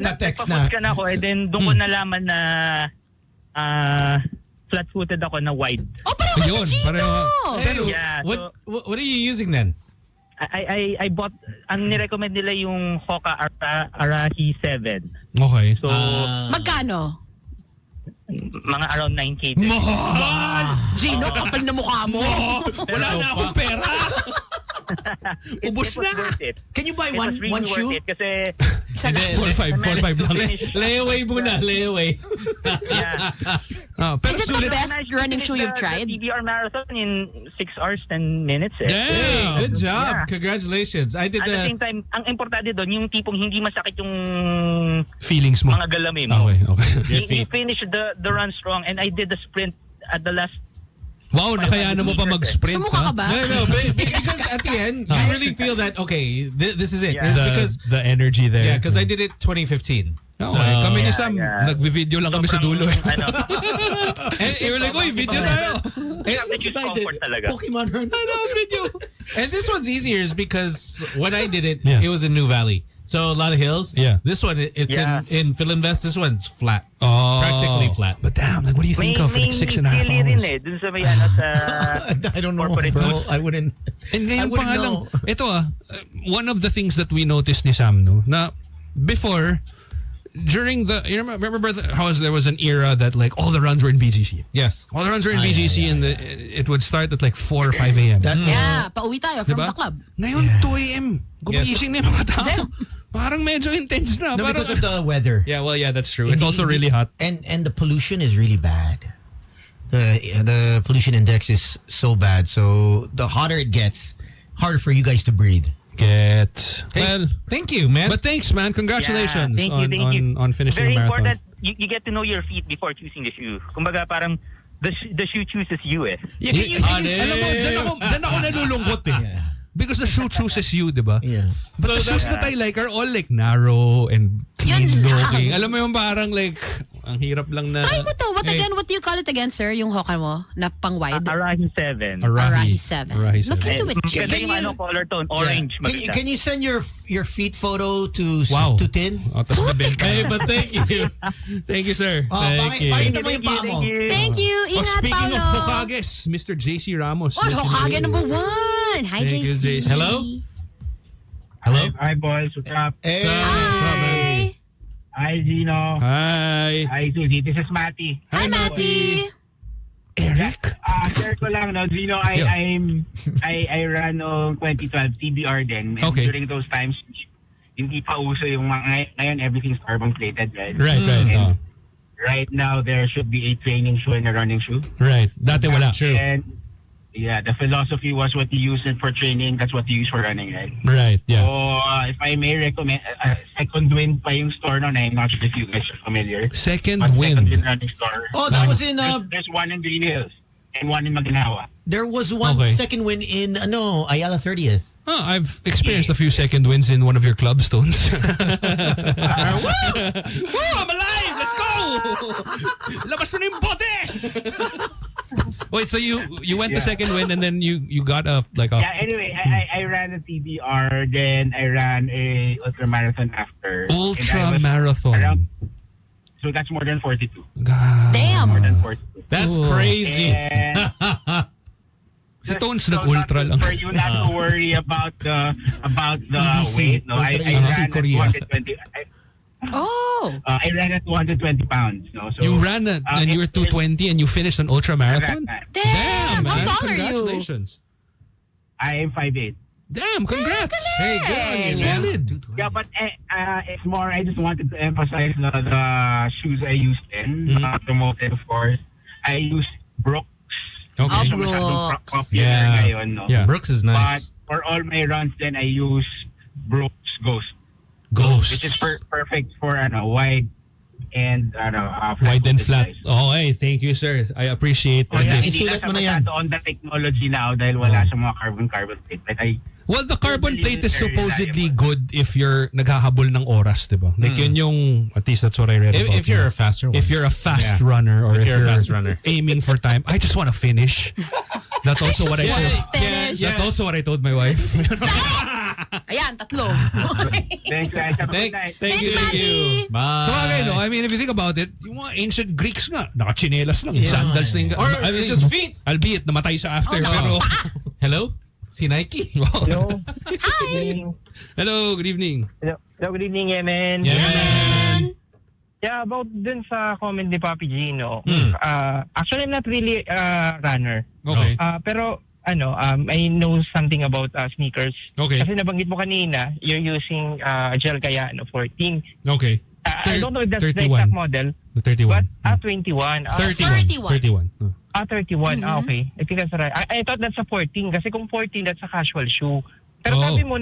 Na-text nagpapost na. ka na ako, and then doon ko nalaman na flat-footed ako na wide. Oh, pareho kay Ayun, Gino! pareho. Pero Yeah, so- what are you using then? I bought, ang nirecommend nila yung Hoka Arahi 7. Okay. So, Magkano? mga around 9K din. Gino, kapal na mukha mo. Wala na akong pera. Ubus It was na. worth it. Can you buy It was one really shoe? worth it kasi, Isa lang. 4-5 lang. Layaway muna, layaway. yeah. Pero Is it the sulit. best I running finished shoe you've the tried? TBR marathon in 6 hours, 10 minutes. Eh. Damn. Hey, good job. Yeah. Congratulations. I did At the the same time, ang importante doon, yung tipong hindi masakit yung Feelings mo. mga galami mo. Okay. He finished the run strong, and I did the sprint at the last. Wow, nakayanan mo pa mag-sprint, Sumuka ka ba? No, because at the end, you really feel that, okay, this is it. Yeah. It's because, The energy there. yeah, because I did it 2015. Okay. Kami ni Sam, yeah. nagvi-video lang kami sa dulo eh. Ano, And You were like, oy, video tayo. sobrang choose comfort talaga. Pokemon Run. And this one's easier is because when I did it, Yeah. it was in New Valley. So a lot of hills. Yeah. This one, it's Yeah. in Philinvest. This one's flat. Oh. Practically flat. But damn, like, what do you think of for like 6.5 hilly rin hours? eh, dun sa may ano sa I don't know, corporate bro. food. I wouldn't. And I ngayon pa wouldn't nga lang, know. ito one of the things that we noticed ni Sam, no, na before, during the, you remember how there was an era that like all the runs were in BGC? Yes. All the runs were in Ah, BGC yeah, and it would start at like 4 or 5 a.m. Yeah, pauwi tayo from Diba? the club. Ngayon, 2 a.m. Gumigising na yung mga tao. Parang medyo intense na. No, Parang, because of the weather. yeah, well, yeah, that's true. It's also really hot. And the pollution is really bad. The pollution index is so bad. So the hotter it gets, harder for you guys to breathe. Well, Thank you, man. but thanks, man. Congratulations Yeah, thank you. on finishing Very the marathon. important, you get to know your feet before choosing the shoe. Kumbaga parang the shoe chooses you eh. Yeah, can you Alam mo, dyan ako nalulungkot eh. Yeah. Because the shoe chooses you, di ba? Yeah. But the shoes that I like are all like narrow and clean Yun lang. looking. Alam mo yung parang like, ang hirap lang na... Try mo to. What do you call it again, sir? Yung Hoka mo na pang wide? Arahi 7. Arahi 7. Arahi Look 7. into it. Maganda Can yung you- ano, color tone, orange. Can you send your feet photo to Wow. to Tin? Oh, tapos bibenta. Hey, but thank you. Thank you, sir. Oh, Thank you. pakita mo yung paa mo. Thank you. Oh, Ingat, speaking Paolo. of Hokages, Mr. JC Ramos. Oh, Hokage number 1. Hi, Thank you, JC. JC. Hello? Hello? Hi, boys. What's up? Hey. Hi. Hi, Gino. Hi. Hi, Suzy. This is Matty. Hi, Matty. Eric? Share ko lang, no, Gino, I ran on 2012 TBR din. And Okay. during those times, hindi pa uso yung mga, ngayon everything's carbon plated, right? Right. And right now, there should be a training shoe and a running shoe. Right. Dati wala. And yeah, the philosophy was what you use it for training, that's what you use for running, right? Right, yeah. So, if I may recommend, Second Wind pa yung store nun. I'm not sure if you guys are familiar. Second But Second Wind. Wind running store. Oh, that was in There's one in Green Hills and one in Maginawa. there was one Okay. second win in Ayala 30th. Oh, I've experienced a few second wins in one of your club stones. Woo! Woo! I'm alive! Let's go! Labas mo na yung bote! Wait, so you went to second win and then you got a like a Yeah, anyway, I ran a TBR, then I ran a ultra marathon after. ultra And I was marathon. around- so that's more than 42. God. Damn. More than 42. That's Oh. crazy. And Si Tones so nag-ultra not lang. for you not to worry about the EDC, weight. No, I Ultra ran EDC at Korea. 220. Oh. I ran at 220 pounds. No, so You ran it and you were 220 and you finished an ultra marathon? Damn. How man. tall are you? Congratulations. I am 5'8". Damn, congrats. Hey, good on you, Galing. solid. Yeah, but it's more, I just wanted to emphasize the shoes I used in, promoted, of course. I used Brooks. Okay. Oh, Ito masyadong Brooks. popular Yeah. ngayon, no? Yeah. Brooks is But nice. for all my runs, then I use Brooks Ghost. Ghost. Which is perfect for wide and Wide and flat. Okay, thank you, sir. I appreciate Oh, yeah. it. Hindi Isulat na mo na siya yan. masyado on the technology now dahil wala siyang mga carbon plate. Like, Well, the carbon plate is Very supposedly reliable. good if you're naghahabol ng oras, diba? Like yun yung, at least that's what I read about. If you're you. a faster one. If you're a fast Yeah. runner or if you're you're, a fast runner. aiming for time, I just want to finish. That's also what I told. Finish. That's also what I told my wife. Ayan, tatlo. thanks, guys. Have a good night. Thank Thanks, you. Maddie. Bye. So okay, no? I mean, if you think about it, yung mga ancient Greeks nga, nakachinelas lang, sandals lang. Or just feet. Albeit, namatay sa after. Oh, no. Pero, Hello? Si Nike? Hello. Hi. hello, good evening. Hello, good evening, Yemen. Yeah, about dun sa comment ni Papi Gino. Actually, I'm not really a runner. Okay. Pero I know something about sneakers. Okay. Kasi nabanggit mo kanina, you're using gel Kayano 14. Okay. I don't know if that's the 31. exact model, The 31. but 21. 31. 31. 31. Okay. I think that's right. I thought that's a 14 kasi kung 14, that's a casual shoe. Pero Oh. sabi mo,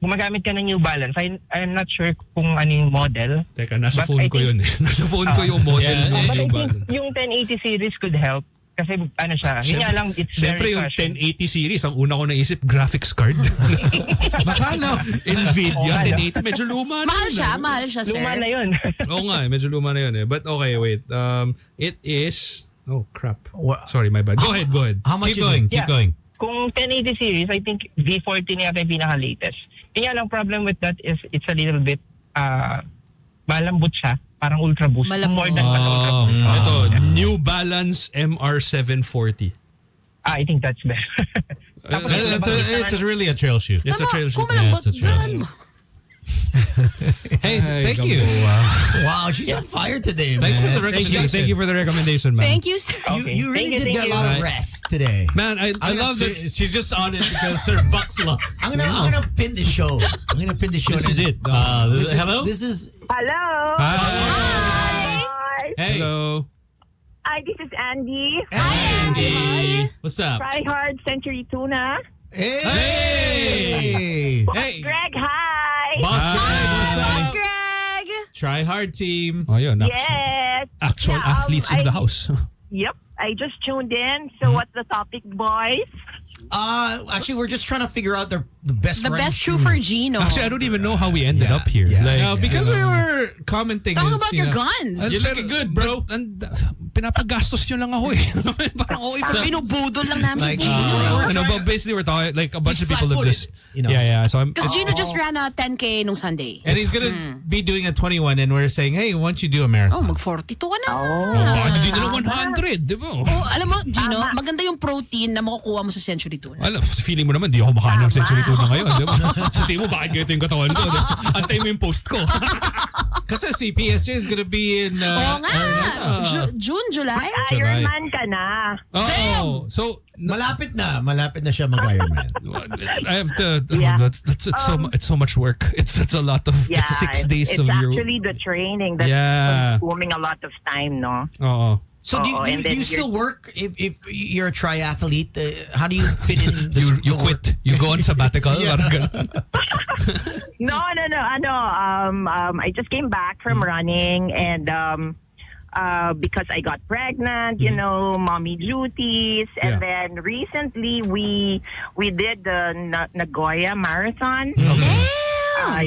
gumagamit ka ng New Balance. I'm not sure kung ano yung model. Teka, nasa But phone I ko think- yun eh. Nasa phone ko yung model Yeah, ng But I New think Balance. yung 1080 series could help. Kasi ano siya, yun nga lang, it's Siyempre very yung fashion. 1080 series, ang una ko naisip, graphics card. Baka no, Nvidia Oo nga, 1080, medyo luma na. Mahal siya, sir. Luma na yun. Oo nga, medyo luma na yun eh. But okay, wait. It is, oh crap. Wha- Sorry, my bad. Go ahead. How much Keep is going, it? keep Yeah. going. Kung 1080 series, I think V14 yata yung pinaka-latest. Yung nga lang problem with that is it's a little bit malambot siya. Parang ultra boost. Malambot. More than ultra Oh, boost. ito, New Balance MR740. I think that's better. It's really a trail shoe. It's a trail shoe. Kung malambot, Yeah, it's a trail dahan shoe. mo. Hey, thank you. Wow, she's on fire today, man. Thanks for the Thank recommendation. you for the recommendation, man. Thank you, sir. You really Thank you, did get a thank lot of you. rest today. Man, I love that. She's just on it because her Bucks lost. I'm gonna pin the show. I'm gonna pin the show. This is it. Hello? This is Hello. Hi. Hi. Hey. Hello. Hi, this is Andy. Andy. What's up? Try Hard Century Tuna. Hey. Hey. Greg, hi. Boss Greg, what's Boss up? Greg. Try hard team. Oh, yun. Yes. Actual Yeah, athletes in the house. Yep. I just tuned in. So what's the topic, boys? Actually, we're just trying to figure out the best. The running best shoe shoe. for Gino. Actually, I don't even know how we ended Yeah, up here. yeah. Like, No, because we were commenting. Talk is, about you your know, guns. You're looking good, bro. And, pinapagastos nyo lang ako eh. Parang okay Parang binubudol lang namin Like, si Gino. You know, but basically we're talking like a bunch He's of people have flat-footed, just you know. Yeah. So I'm Because Gino just ran a 10K nung Sunday. And he's gonna be doing a 21, and we're saying, hey, why don't you do a Oh, marathon? mag-42 ka na. baka hindi na lang 100, di ba? Oh, alam mo, Gino, maganda yung protein na makukuha mo sa Century Tuna. Alam, feeling mo naman, di ako makain ng century tuna ngayon, di ba? Sa tingin mo, bakit ganito yung katawan ko? Antay mo yung post ko. Kasi si PSJ is gonna be in... Oo nga. June, July. Iron Man ka na. Oh, so Malapit na siya mag-Ironman. I have to. Yeah. It's so much work. It's such a lot of. Yeah. It's 6 days it's of your. actually the training that's Yeah. consuming a lot of time, no? Oh. So do Oo, you, and do then you still work if you're a triathlete? How do you fit in the You quit. You go on sabbatical. Yeah. Parang ganun. No. I just came back from running and because I got pregnant, you know, mommy duties, and then recently we did the Nagoya Marathon.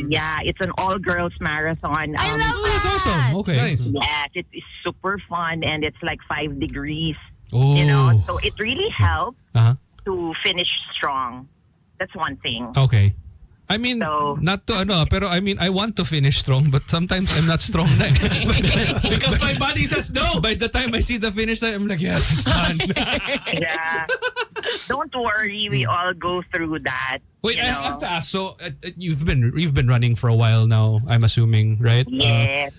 Yeah, it's an all-girls marathon. I love Oh, that's that. awesome. Okay. Nice. Yes, it is super fun and it's like 5 degrees, Oh. you know, so it really helped Uh-huh. to finish strong. That's one thing. Okay. I mean, So- not to pero I mean, I want to finish strong, but sometimes I'm not strong na. Because my body says no. By the time I see the finish line, I'm like, yes, it's done. Yeah. Don't worry, we all go through that. Wait, you I know. have to ask. So you've been running for a while now, I'm assuming, right? Yes.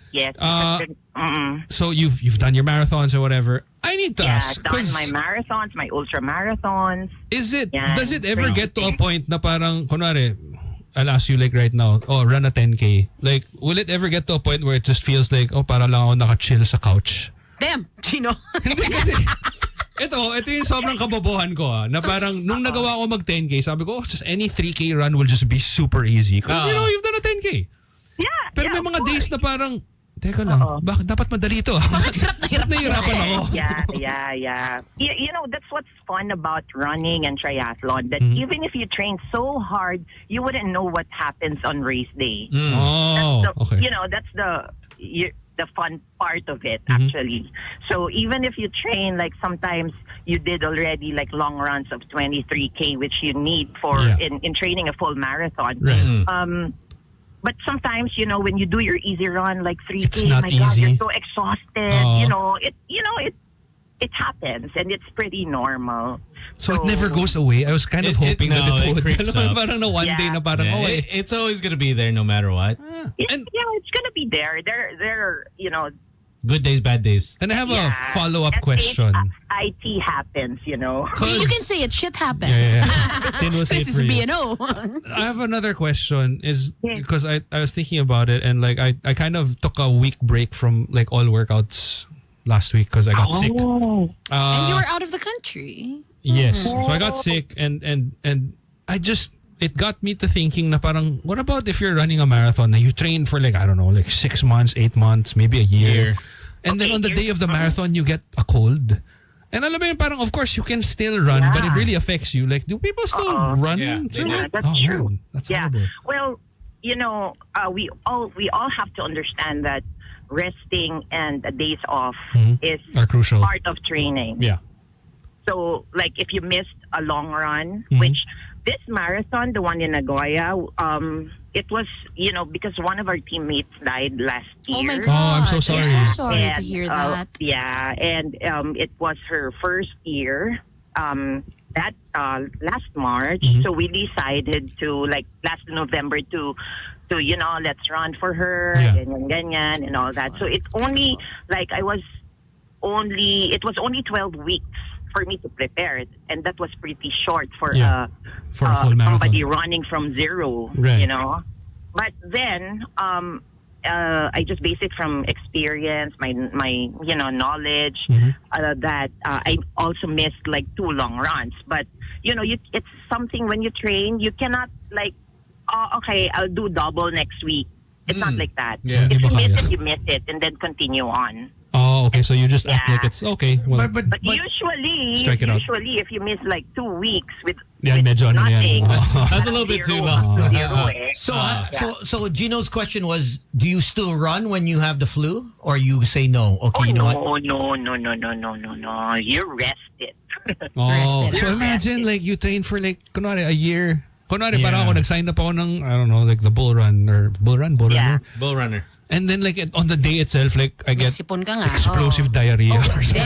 So you've done your marathons or whatever. I need to Yeah, ask, done 'cause my marathons, my ultra marathons. does it Yeah, ever get to a crazy. point na parang, kunwari, I'll ask you like right now, run a 10K. Like, will it ever get to a point where it just feels like, para lang ako naka-chill sa couch? Damn, Gino. Hindi kasi, ito yung sobrang kabobohan ko na parang nung nagawa ko mag 10K, sabi ko, just any 3K run will just be super easy. Because, you know, you've done a 10K. Yeah. Pero yeah, may of mga days course. na parang, teka lang. Bakit dapat madali ito? hirap na Nahihirapan ako. Yeah. You know, that's what's fun about running and triathlon. That Mm-hmm. even if you train so hard, you wouldn't know what happens on race day. Oh, okay. You know, that's the fun part of it, Mm-hmm. actually. So even if you train, like sometimes you did already like long runs of 23K, which you need for in training a full marathon. Right. But sometimes, you know, when you do your easy run, like 3K, It's not my God, easy. you're so exhausted. Oh. It happens, and it's pretty normal. So it never goes away. I was kind of It- hoping no, that it it would. creeps Alam mo, up. parang na one day na parang, Yeah, oh, eh. it's always gonna be there no matter what. It's gonna be there. There, you know. Good days, bad days. And I have Yeah. a follow-up And question. IT happens, you know. You can say it. Shit happens. Yeah. Tin will say it This is for you. BNO. I have another question is Yeah. because I was thinking about it and like I kind of took a week break from like all workouts last week because I got sick. And you were out of the country. Yes. So I got sick and I just it got me to thinking na parang what about if you're running a marathon na you train for like I don't know like 6 months, 8 months, maybe a year. And then on the day of the marathon you get a cold. And alam mo yun, parang of course you can still run but it really affects you. Like do people still run Yeah, they through do. it? That's true. man, that's Yeah. horrible. Well, you know, we all have to understand that resting and days off is Are crucial. part of training. Yeah. So, like, if you missed a long run, Mm-hmm. which this marathon, the one in Nagoya, it was, you know, because one of our teammates died last year. Oh my God. Oh, I'm so sorry. I'm so sorry to And, hear that. Yeah, and it was her first year. That last March, Mm-hmm. so we decided to like last November to you know, let's run for her, Yeah. ganyan, and all that. So it's only like it was only 12 weeks for me to prepare it, and that was pretty short for Yeah. For a full marathon. somebody running from zero, Right. you know. But then I just base it from experience, my you know knowledge that I also missed like 2 long runs. But you know, it's something when you train, you cannot like, oh, okay, I'll do double next week. It's not like that. Yeah. If you Iba miss kaya. it, you miss it, and then continue on. Oh, okay. So you just act Yeah. like it's okay. Well, But But usually, Strike it out. if you miss like 2 weeks with Yeah, medyo ano na yan. nothing, That's a little bit too long. zero, eh. So Gino's question was, do you still run when you have the flu, or you say no? Okay, Oh, you know what? no. You're rested. Oh, Rested. so imagine like you train for like kunwari a year. Kunwari Yeah. parang ako nag-sign up ako ng I don't know like the bull runner. Yeah. Bull runner. And then like on the day itself like I get Sipon ka nga. explosive diarrhea or something.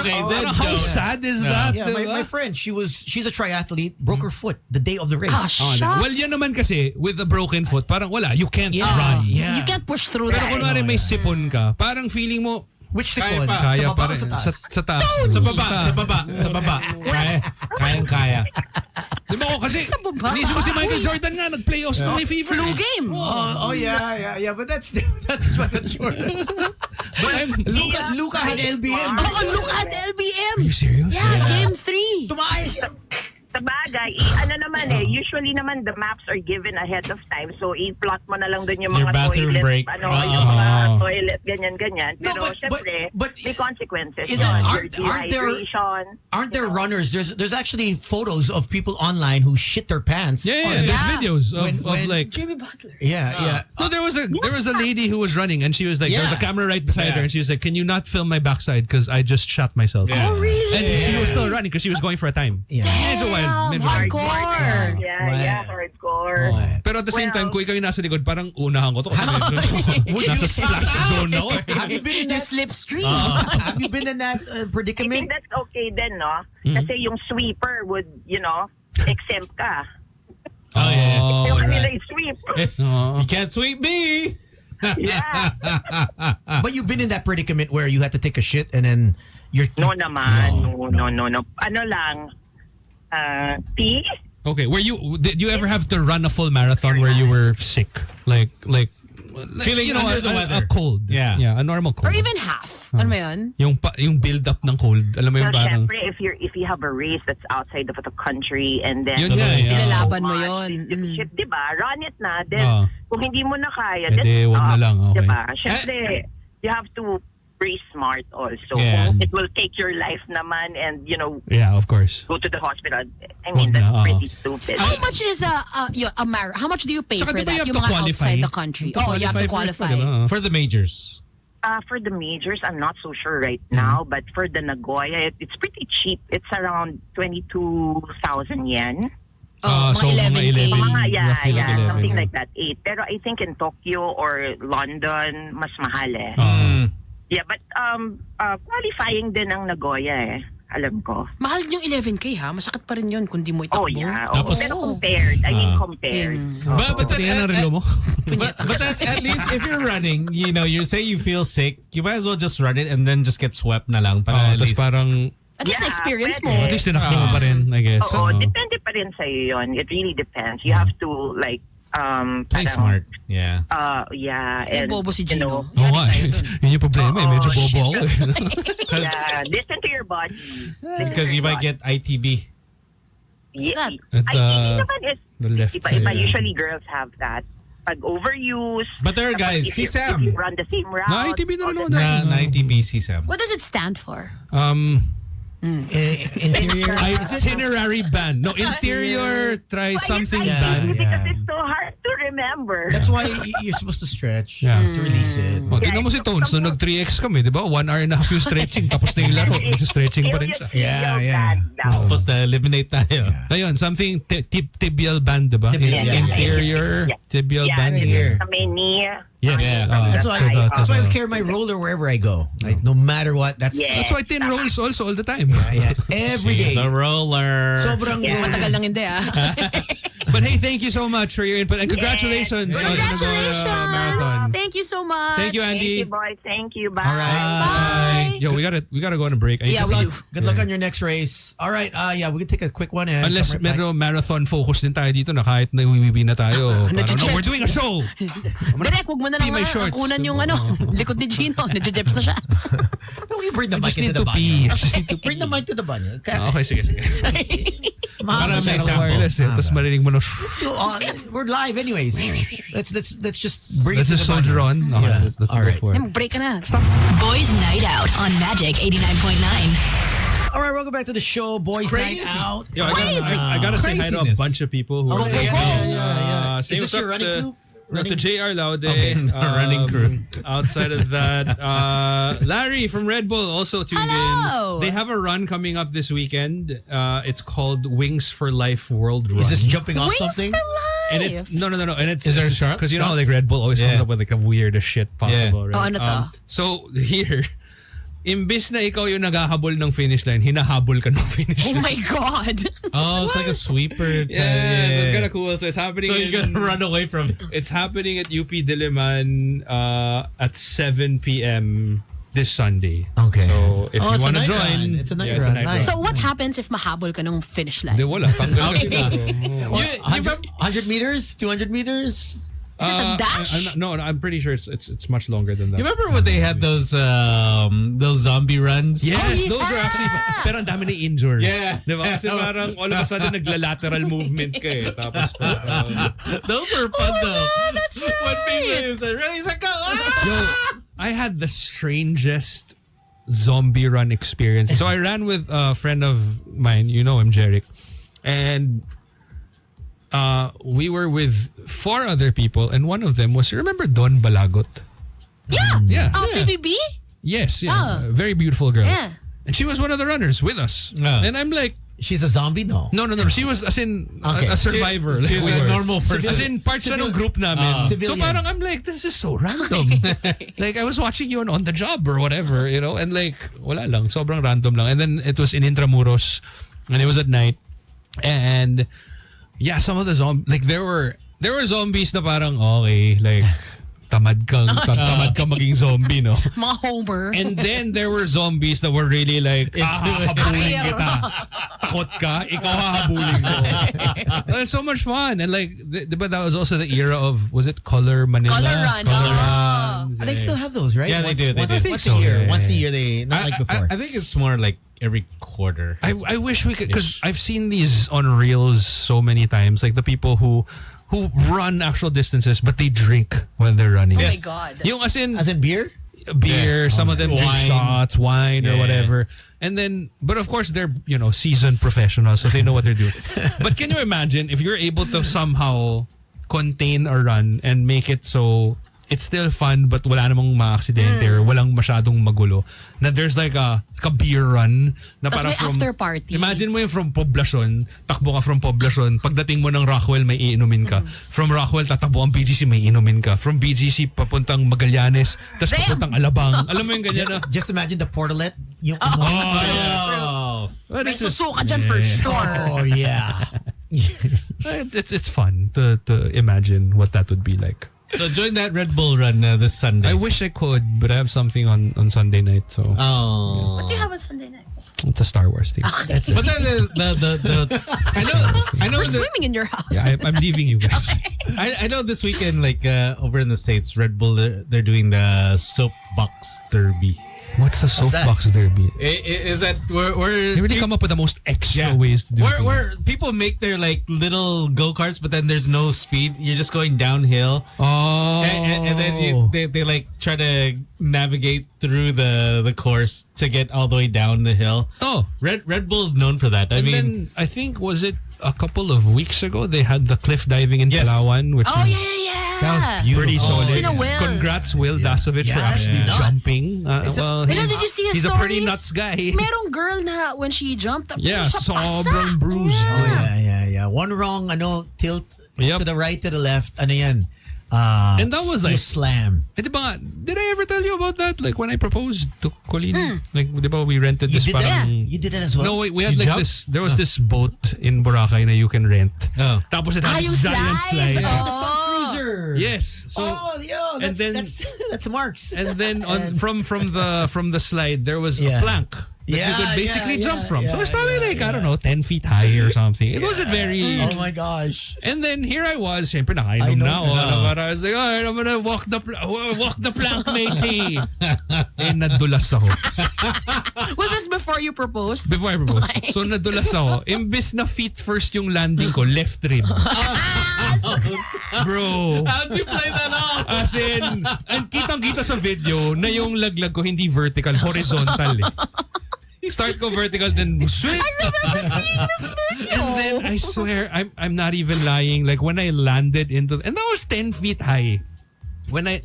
Okay, then Parang how don't. sad is that? Yeah, diba? my friend, she's a triathlete, broke her foot the day of the race. Ah, Oh, shucks. well, yan naman kasi with the broken foot, parang wala, you can't Yeah. run. Yeah. You can't push through Pero that. kunwari may sipon ka, parang feeling mo Which Kaya sipon? pa. kaya Sa baba pa o rin. sa taas? Sa taas. Sa baba. Kayang-kaya. Di ba ko kasi, Sa baba. inisip ko si Michael Jordan nga, nag-playoffs na may fever. Flu game. Oh yeah, but that's Michael Jordan. But I'm, Luka had LBM. Oh, look at LBM. are you serious? Yeah, game 3. Tumaas. Sa bagay, ano naman usually naman the maps are given ahead of time. So i-plot mo na lang dun yung Your mga bathroom toilet, break. yung mga toilet, ganyan. No, Pero but- syempre, but- may consequences. Is yun. it- Your aren't there- dehydration. Aren't there runners? There's actually photos of people online who shit their pants. Yeah, on- there's videos of, When- like... Jimmy Butler. Yeah. No, there was a lady who was running and she was like, there was a Yeah. camera right beside Yeah. her and she was like, can you not film my backside because I just shot myself. Yeah. Oh, really? And she was still running because she was going for a time. Yeah. Medyo wild. Medyo wild. Hardcore. Yeah, hardcore. Pero at the same time, Well- kung ikaw yung nasa likod, parang unahan ko to kasi medyo nasa splash zone ako. Have you been in The that? slipstream. Have you been in that I predicament? think that's okay then, no? Mm-hmm. Kasi yung sweeper would, you know, exempt ka. Oh, yeah. Yung right. kanila yung sweep. Oh. You can't sweep me. Yeah. But you've been in that predicament where you had to take a shit and then you're No naman. No. Ano lang, tea? Okay, did you ever have to run a full marathon where you were sick? Like Feeling you know, under the a weather. cold. Yeah. Yeah, a normal cold. Or even half. Ano mo yun? Yung build up ng cold. Alam mo So, yung parang syempre, if you have a race that's outside of the country and then Yun nga, eh. Ilalaban mo much, yun. shit, diba? Run it na. Then, Ah. kung hindi mo na kaya, Eh, di, wag na lang, okay. Diba? Syempre, you have to be smart also. Yeah. It will take your life naman and, you know, Yeah, of course. go to the hospital. I mean, Wag na, that's oo. pretty stupid. How much is how much do you pay Saka for di ba you that? have Yung to mga qualify? outside the country. Oh, you have to for it, qualify. diba? For the majors. For the majors, I'm not so sure right now, but for the Nagoya, it's pretty cheap. It's around 22,000 yen. Oh, So, mga mga 11K. 11. Yeah, Roughly like 11, something yeah. like that. 8. Pero I think in Tokyo or London, mas mahal eh. Yeah, but qualifying din ang Nagoya eh. Alam ko. Mahal yung 11K ha? Masakit pa rin yun kung di mo itakbo. Oh yeah. Oo. Tapos- Pero compared. I mean compared. But then Tingnan ang relo mo. but then at least if you're running, you know, you say you feel sick, you might as well just run it and then just get swept na lang. Para at Tapos least. parang, At least Yeah, na-experience pwede. mo. at least tinakbo mo pa rin, I guess. Oo, depende pa rin sa'yo yun. It really depends. You have to like Play parang, smart. Yeah. Yeah, Yung and bobo si you know, Gino. Oo nga, yun yung problema eh. Medyo bobo ako eh. yeah, listen to your body. Listen Because to you your might body. get ITB. Yeah, At, ITB naman is the left iba, side. usually girls have that. Pag overuse. But there are tapos guys, if si you- Sam. if you run the same route. Na ITB na rin ako Na ITB CSAM. What does it stand for? Interior. Itinerary band. No, interior, try something Yeah, band. Because it's so hard to remember. That's why you're supposed to stretch Yeah. to release it. Oh, tignan mo si Tones, nung nag-3X kami, di ba? 1 hour and a half yung stretching, tapos na yung laro. Nag-stretching pa rin siya. Yeah. Tapos na-eliminate tayo. Ayun, something tibial band, di ba? Tibial, yeah. Interior, tibial Yeah, band. Here. Sa may knee. Yes. Yeah. That's why. That's why I carry my roller wherever I go. Like no matter what. That's Yeah. That's why tin rolls also all the time. yeah, every day. The roller. Sobrang Yeah. Matagal lang hindi ah. But hey, thank you so much for your input and congratulations. on the Nagoya Congratulations! Marathon. Thank you so much. Thank you, Thank Andy. you, boys. Thank you. Bye. All right. Bye. Yo, we gotta go on a break. I need Yeah, to- we do. Good luck on your next race. All right. Yeah, we can take a quick one and Unless come right back. medyo marathon focus din tayo dito na kahit nawiwiwi na tayo. Parang, no, Nadjejets. we're doing a show. Direk, huwag mo na Pee lang my shorts. kunan yung likod ni Gino. Nadjejeps na siya. No, you bring the I mic just into need the to pee. I just need to Bring the mic to the banyo. Okay. Okay, sige. Para may sample. Wireless eh. Tapos marinig mo na. We're live anyways. Let's just bring Let's it to just the soldier banyo. on. Okay, Yeah. let's All go right. for it. Break ka na. Boys Night Out on Magic 89.9. All right, welcome back to the show, Boys Night Crazy. Out. Yo, I gotta say hi to a Craziness. bunch of people who Oh, are yeah. say Is what's this your up running to- crew? No, to JR Laude. running crew. Outside of that, Larry from Red Bull also tuned Hello. in. They have a run coming up this weekend. It's called Wings for Life World Run. Is this jumping off Wings something? for And life. no. And it's Is there shark- because you know how, like sharks? Red Bull always comes Yeah. up with like the weirdest shit possible, Oh, right? ano to? So here, imbis na ikaw yung naghahabol ng finish line, hinahabol ka ng finish Oh line. my God. Oh, it's like a sweeper. Yeah, so it's kind of cool. So it's happening. So you in- can run away from it. It's happening at UP Diliman at 7 p.m. this Sunday. Okay. So if Oh, you it's a want to night join, run. It's a night yeah, run. night Nice. So what happens if mahabol ka ng finish line? Di wala. Tanggal Okay. ka na. What, 100 meters? 200 meters? Is it a dash? No, I'm pretty sure it's much longer than that. You remember when they had those zombie runs? Yes, Oh, those are yeah. actually pero ang dami na injured. Yeah. Di ba? Kasi parang all of a sudden nagla-lateral movement ka eh. Tapos parang, Those were fun though. that's When people right. is ready, set, go. yo, I had the strangest zombie run experience. So I ran with a friend of mine, you know him, Jerick. And we were with 4 other people, and one of them was, you remember Don Balagot? Yeah. Yeah. PBB? Yes, yeah. Oh. A very beautiful girl. Yeah. And she was one of the runners with us. Yeah. And I'm like, She's a zombie? No. no. She was as in Okay. a survivor. She was Like, a normal person. As in part siya ng group namin. So Civilian. parang I'm like, this is so random. Like I was watching you on the job or whatever, you know, and like wala lang, sobrang random lang. And then it was in Intramuros, and it was at night, and yeah, some of the like there were zombies na parang okay, like tamad kang maging zombie, no? Mga Homer. And then there were zombies that were really like, hahabulin Arero. kita. Takot ka, ikaw hahabulin ko. It was so much fun. And like, but that was also the era of, was it Color Manila? Color Run. And they still have those, right? Yeah, they do, they Once, do. I think once so, a year. yeah. Once a year, they not like before. I think it's more like every quarter. I wish we could, because I've seen these on reels so many times, like the people who run actual distances but they drink when they're running. Oh my Yes. God. Yung as in As in beer? beer, some of them drink Wine. shots, wine or Yeah. whatever. And then, but of course they're, seasoned professionals, so they know what they're doing. But can you imagine if you're able to somehow contain a run and make it so it's still fun but wala namang ma-aksidente or walang masyadong magulo, na there's like a beer run na Tas para may from after party. Imagine mo yung from Poblacion, takbo ka from Poblacion, pagdating mo ng Rockwell may iinumin ka. From Rockwell tatakbo ang BGC, may iinumin ka. From BGC papuntang Magallanes, tapos papuntang Alabang. Alam mo yung ganyan na. Just imagine the portalet. Yung Oh. But May it's just- susuka dyan for sure. Oh, yeah. it's fun to imagine what that would be like. So join that Red Bull run this Sunday. I wish I could, but I have something on Sunday night, so Oh. What do you have on Sunday night? it's a Star Wars thing. That's it. But then I know We're the, swimming in your house. Yeah, I'm leaving you guys. I know this weekend, like over in the States, Red Bull, they're doing the soapbox derby. What's the soapbox derby? Is that where They really come up with the most extra ways to do things. where people make their like little go-karts, but then there's no speed. You're just going downhill. Oh. And then they like try to navigate through the course to get all the way down the hill. Oh. Red Bull's known for that. I And mean, then I think, was it a couple of weeks ago, they had the cliff diving in Yes. Palawan, which Oh, was yeah. that was beautiful. pretty solid. Sino Will? Congrats, Will Dasovich, for Yeah, actually nuts. jumping. Well, Pero did you see his he's a pretty stories? nuts guy. Merong girl na when she jumped, Yeah, siya pasa. sobrang bruised. Yeah. Yeah. One wrong, tilt Yep. to the right, to the left, yan. And that was like, you slam. eh, di ba, did I ever tell you about that? Like when I proposed to Colleen, like, di ba, we rented You this did that? parang... You did that as well? No, wait, we had You like jumped? this, there was this boat in Boracay na you can rent. Oh. Tapos it had Yung this giant slide. slide. Oh. Cruiser. Yes. So, that's, then- that's Mark's. and then from the slide there was Yeah. a plank that you could basically jump from. So it's probably I don't know, 10 feet high or something. It wasn't very. Oh my gosh. And then here I was, syempre nakainom know na ako. na. I was like, all right, I'm gonna walk the plank, matey. Nadulas ako. Was this before you proposed? Before I proposed. So nadulas ako. Imbis na feet first yung landing ko, left rib. Bro. how'd you play that off? As in, and kitang-kita sa video na yung laglag ko hindi vertical, horizontal eh. Start ko vertical, then sweep. I remember seeing this video. And then I swear, I'm not even lying. Like when I landed into, and that was 10 feet high.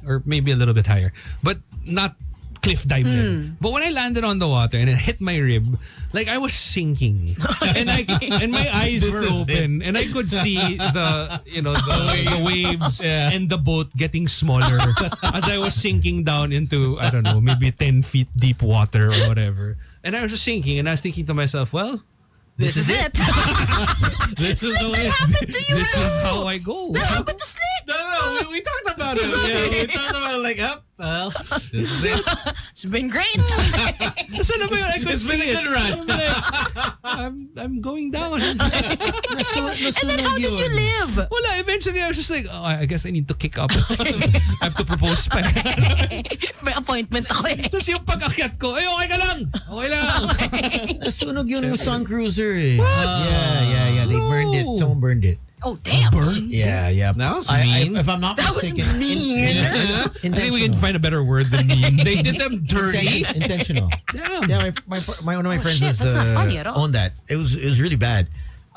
Or maybe a little bit higher, but not cliff dive level. But when I landed on the water and it hit my rib, like I was sinking, and my eyes were is open, and I could see the waves and the boat getting smaller as I was sinking down into, I don't know, maybe 10 feet deep water or whatever. And I was just sinking, and I was thinking to myself, well, This is it. This is the way. happened to you. this is how I go. That happened to Snake. No. We talked about it. Yeah, we talked about it like, well, this is it. It's been great. Saan na ba yun? I could It's been see a good run. I'm going down. And then how did you live? Wala, eventually I was just like, oh, I guess I need to kick up. I have to propose pa. May appointment ako eh. Tapos yung pag-akyat ko, okay ka lang. Okay lang. Nasunog yung Sun Cruiser eh. Yeah. They burned it. Someone burned it. Oh, damn. Yeah. That was I, mean. if I'm not That was mistaken. mean. I think we can find a better word than mean. They did them dirty. Intentional. Damn. Yeah, one of my friends shit, was that's not funny at all. on that. It was really bad.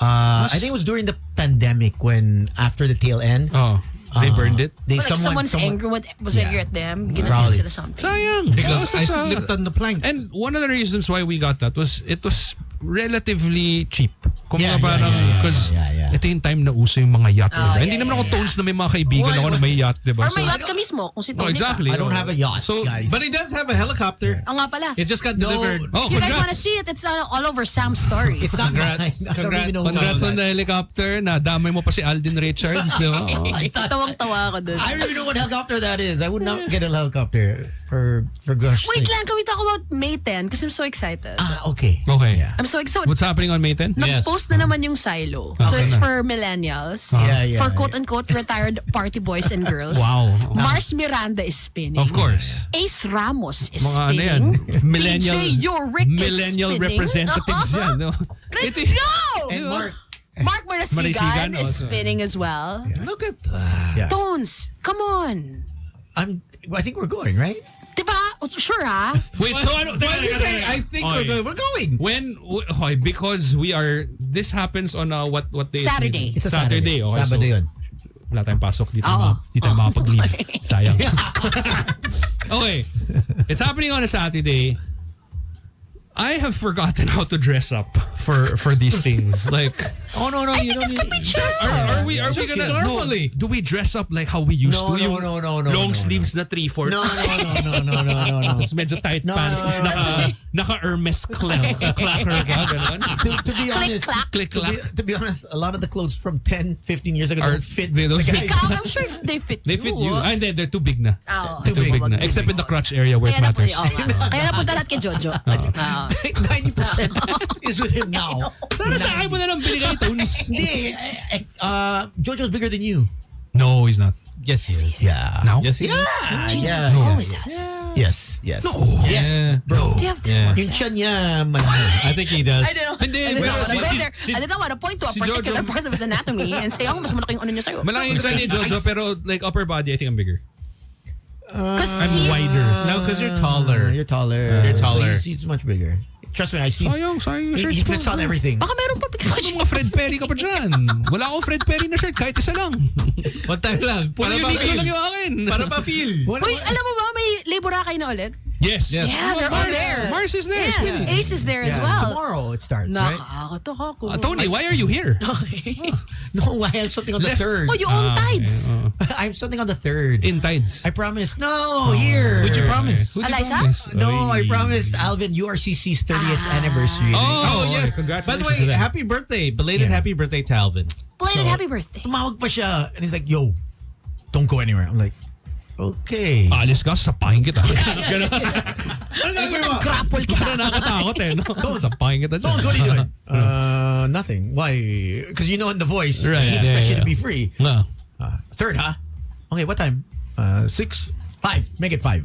I think it was during the pandemic when after the tail end. Oh, they burned it? They Like someone's angry was angry at them. Ginanyan Probably. sila something. Sayang. Because That I was such a- slipped on the plank. And one of the reasons why we got that was it was relatively cheap. Kung Yeah, parang, because yeah. ito yung time na uso yung mga yacht. Oh, Hindi naman ako tones na may mga kaibigan ako na may yacht, diba? Or may yacht ka mismo kung si Oh, Tony exactly. I don't have a yacht, So, guys. But he does have a helicopter. ka. Oh nga pala. It just got delivered. Oh, If you guys congrats. want to see it, it's all over Sam's stories. It's not mine. Congrats. I don't even know who Congrats owns on the that. helicopter. Nadamay mo pa si Alden Richards. Di ba? Oh. Tawang-tawa ako dun. I don't even know what helicopter that is. I would not get a helicopter for gosh Wait sake. lang, can we talk about May 10? Because I'm so excited. Okay. Okay. I'm so excited. What's happening on May 10? Nag-post na naman yung Silo. So Okay it's na. for millennials. Yeah. For quote-unquote retired party boys and girls. Wow. Mars Miranda is spinning. Of course. Ace Ramos is Mga ano yan? spinning. Millennial, DJ Yorick is millennial spinning. representatives yan. No? Let's Ito- go! And Mark Marasigan Marasigan is also. spinning as well. Look at that. Yeah. Tones, come on. I think we're going, right? Diba? Oh, sure ah. Wait, so ano? Why do you say, I think we're Okay. going? We're going. Okay, because we are. This happens on what day? Saturday. It's a Saturday. Okay, Sabado so yun. wala tayong pasok dito. Oo. Di tayo makapag-leave. Okay. Sayang. Okay. It's happening on a Saturday. I have forgotten how to dress up for these things. Like, Oh, no, you don't need... are we Just gonna normally. do we dress up like how we used No, to? no, Yung no, no, long no, sleeves na 3/4. No. Tapos medyo tight No, pants. no, Tapos naka Hermes clacker ka. Ganon. To be honest, Click-clack. to be honest, a lot of the clothes from 10, 15 years ago Are- don't fit. they don't the fit. guys. Ikaw, I'm sure they fit They fit you. And then they're too big na. Oh, Too big na. wag- Except in the crotch area where it Kaya na po, matters. Kaya na punta lahat kay Jojo. Oo. 90% is with him now. Sana sa akin mo na lang binigay, Tones. Hindi, Jojo's bigger than you. No, he's not. Yes, he is. Yeah. Now? Yes, he is. Yeah. Always has. Yes. No. Yes, Yeah. bro. Do you have this Yeah. more? Yung tiyan niya, man. I think he does. I don't know. Hindi, I didn't pero want to si- go there. si- I didn't want to point to a si particular Jojo- part of his anatomy and say, oh, mas malaki yung ano niya sa'yo. Malaki yung trend ni Jojo, pero like upper body, I think I'm bigger. Because I'm wider. No, because you're taller. You're taller. You're taller. So he's much bigger. Trust me, I've seen. Sayang yung He, shirts he ko. fits on everything. Baka meron pa bigla Ano mga Fred Perry ka pa dyan? Wala akong Fred Perry na shirt, kahit isa lang. One time lang. Puro Para unique pa-feel. lang yung akin. Para pa-feel. Uy, alam mo ba, may labor kayo na ulit? Yes. Yes. Yeah, they're all there. Mars is there. Yeah, Ace is there as Yeah, well. tomorrow it starts, right? Nakakatawa ko. Tony, why are you here? No, I have something on the Left. 3rd. Oh, you own tides. I have something on the 3rd. In tides. I promise. No, here. What'd you promise? Who'd you Eliza? promise? No, I Oy. promised Alvin URCC's 30th anniversary. Oh, Oh, yes. By the congratulations to way, them. happy birthday. Belated Yeah. happy birthday to Alvin. Belated So- happy birthday. Tumawag pa siya. And he's like, yo, don't go anywhere. I'm like, okay. Alis ka, sapahin kita. Grapple kita. Parang nakakatakot eh, no? Sapahin kita dyan. Don't, what are you doing? Nothing. Why? Because you know in the voice, Right, he yeah, expects you yeah. to be free. No. 3rd, huh? Okay, what time? 6? 5. Make it 5.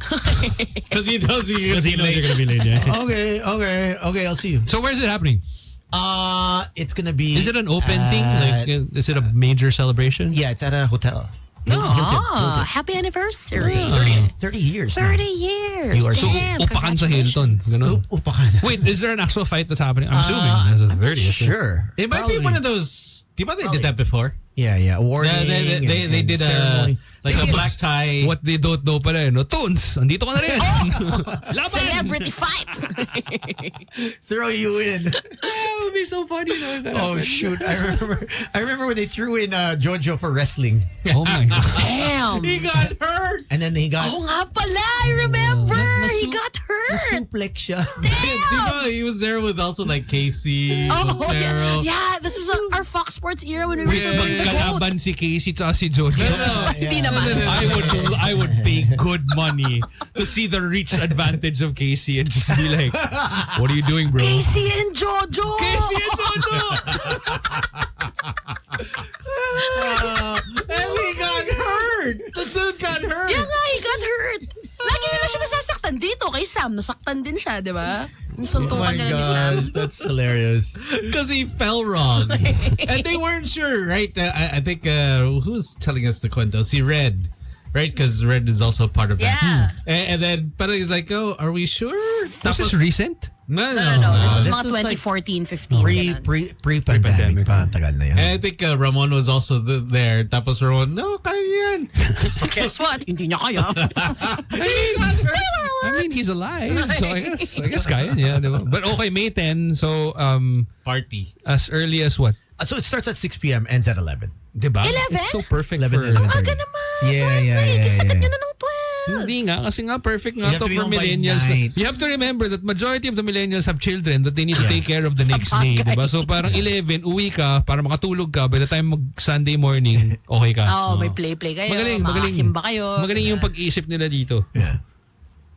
Because he knows you're going Because to he be knows you're late. gonna be late, yeah. Okay, I'll see you. So where's it happening? It's gonna be. Is it an open thing? Like, is it a major celebration? Yeah, it's at a hotel. No. Oh, happy anniversary. 30 years. 30 years. You are So, Damn, upakan sa Hilton. congratulations. Ganun. Upakan. Wait, is there an actual fight that's happening? I'm assuming it's the 30th. Sure. It might be one of those. Do you know they did that before? Yeah. Awarding. They did ceremony. like a Yes. black tie. What they don't know pala, no? Tones, andito ka na rin. Laban! Celebrity fight. Throw you in. That would be so funny, no? Oh shoot! I remember when they threw in Jojo for wrestling, Oh my God. Damn. He got hurt. and then he got Oh nga pala, I remember. He Nasu- got hurt. suplex siya. Diba, he was there with also like Casey, Oh, Montero. yeah. This was our Fox Sports era when we were still doing the GOAT. Magkalaban si Casey tsaka si Jojo. Hindi naman. I would pay good money to see the reach advantage of Casey and just be like, what are you doing, bro? Casey and Jojo. Casey and Jojo! And he got hurt. The dude got hurt. Yeah nga, he got hurt. Lagi nila siya nasasaktan dito. Kay Sam, nasaktan din siya, di ba? Yung suntukan nila ni Sam. that's hilarious. Because he fell wrong. And they weren't sure, right? I think, who's telling us the cuento? Si Red. Right? Because Red is also part of that. Yeah. And then, but he's like, oh, are we sure? Was this recent? No. No. This was This mga was like 2014, 15. ganun. Pre-pandemic pa. Tagal na yan. And I think Ramon was also there. Tapos Ramon, no, kaya yan. Guess what? Hindi niya kaya. I mean, he's alive, so I guess kaya niya, di ba? But okay, May 10, so Party. as early as what? So it starts at 6 p.m. ends at 11. Diba? 11? It's so perfect 11, for... 11. Ang aga naman. Yeah. Sakit nyo na ng 12. Hindi nga, kasi nga perfect nga You have to to be for home by millennials. night. You have to remember that majority of the millennials have children that they need to take care of the next day, Sabagay. diba? So parang 11, uwi ka para makatulog ka. By the time mag-Sunday morning, okay ka. Oh, may play kayo. Magaling. Makasimba kayo. Magaling yung pag-isip nila dito. Yeah.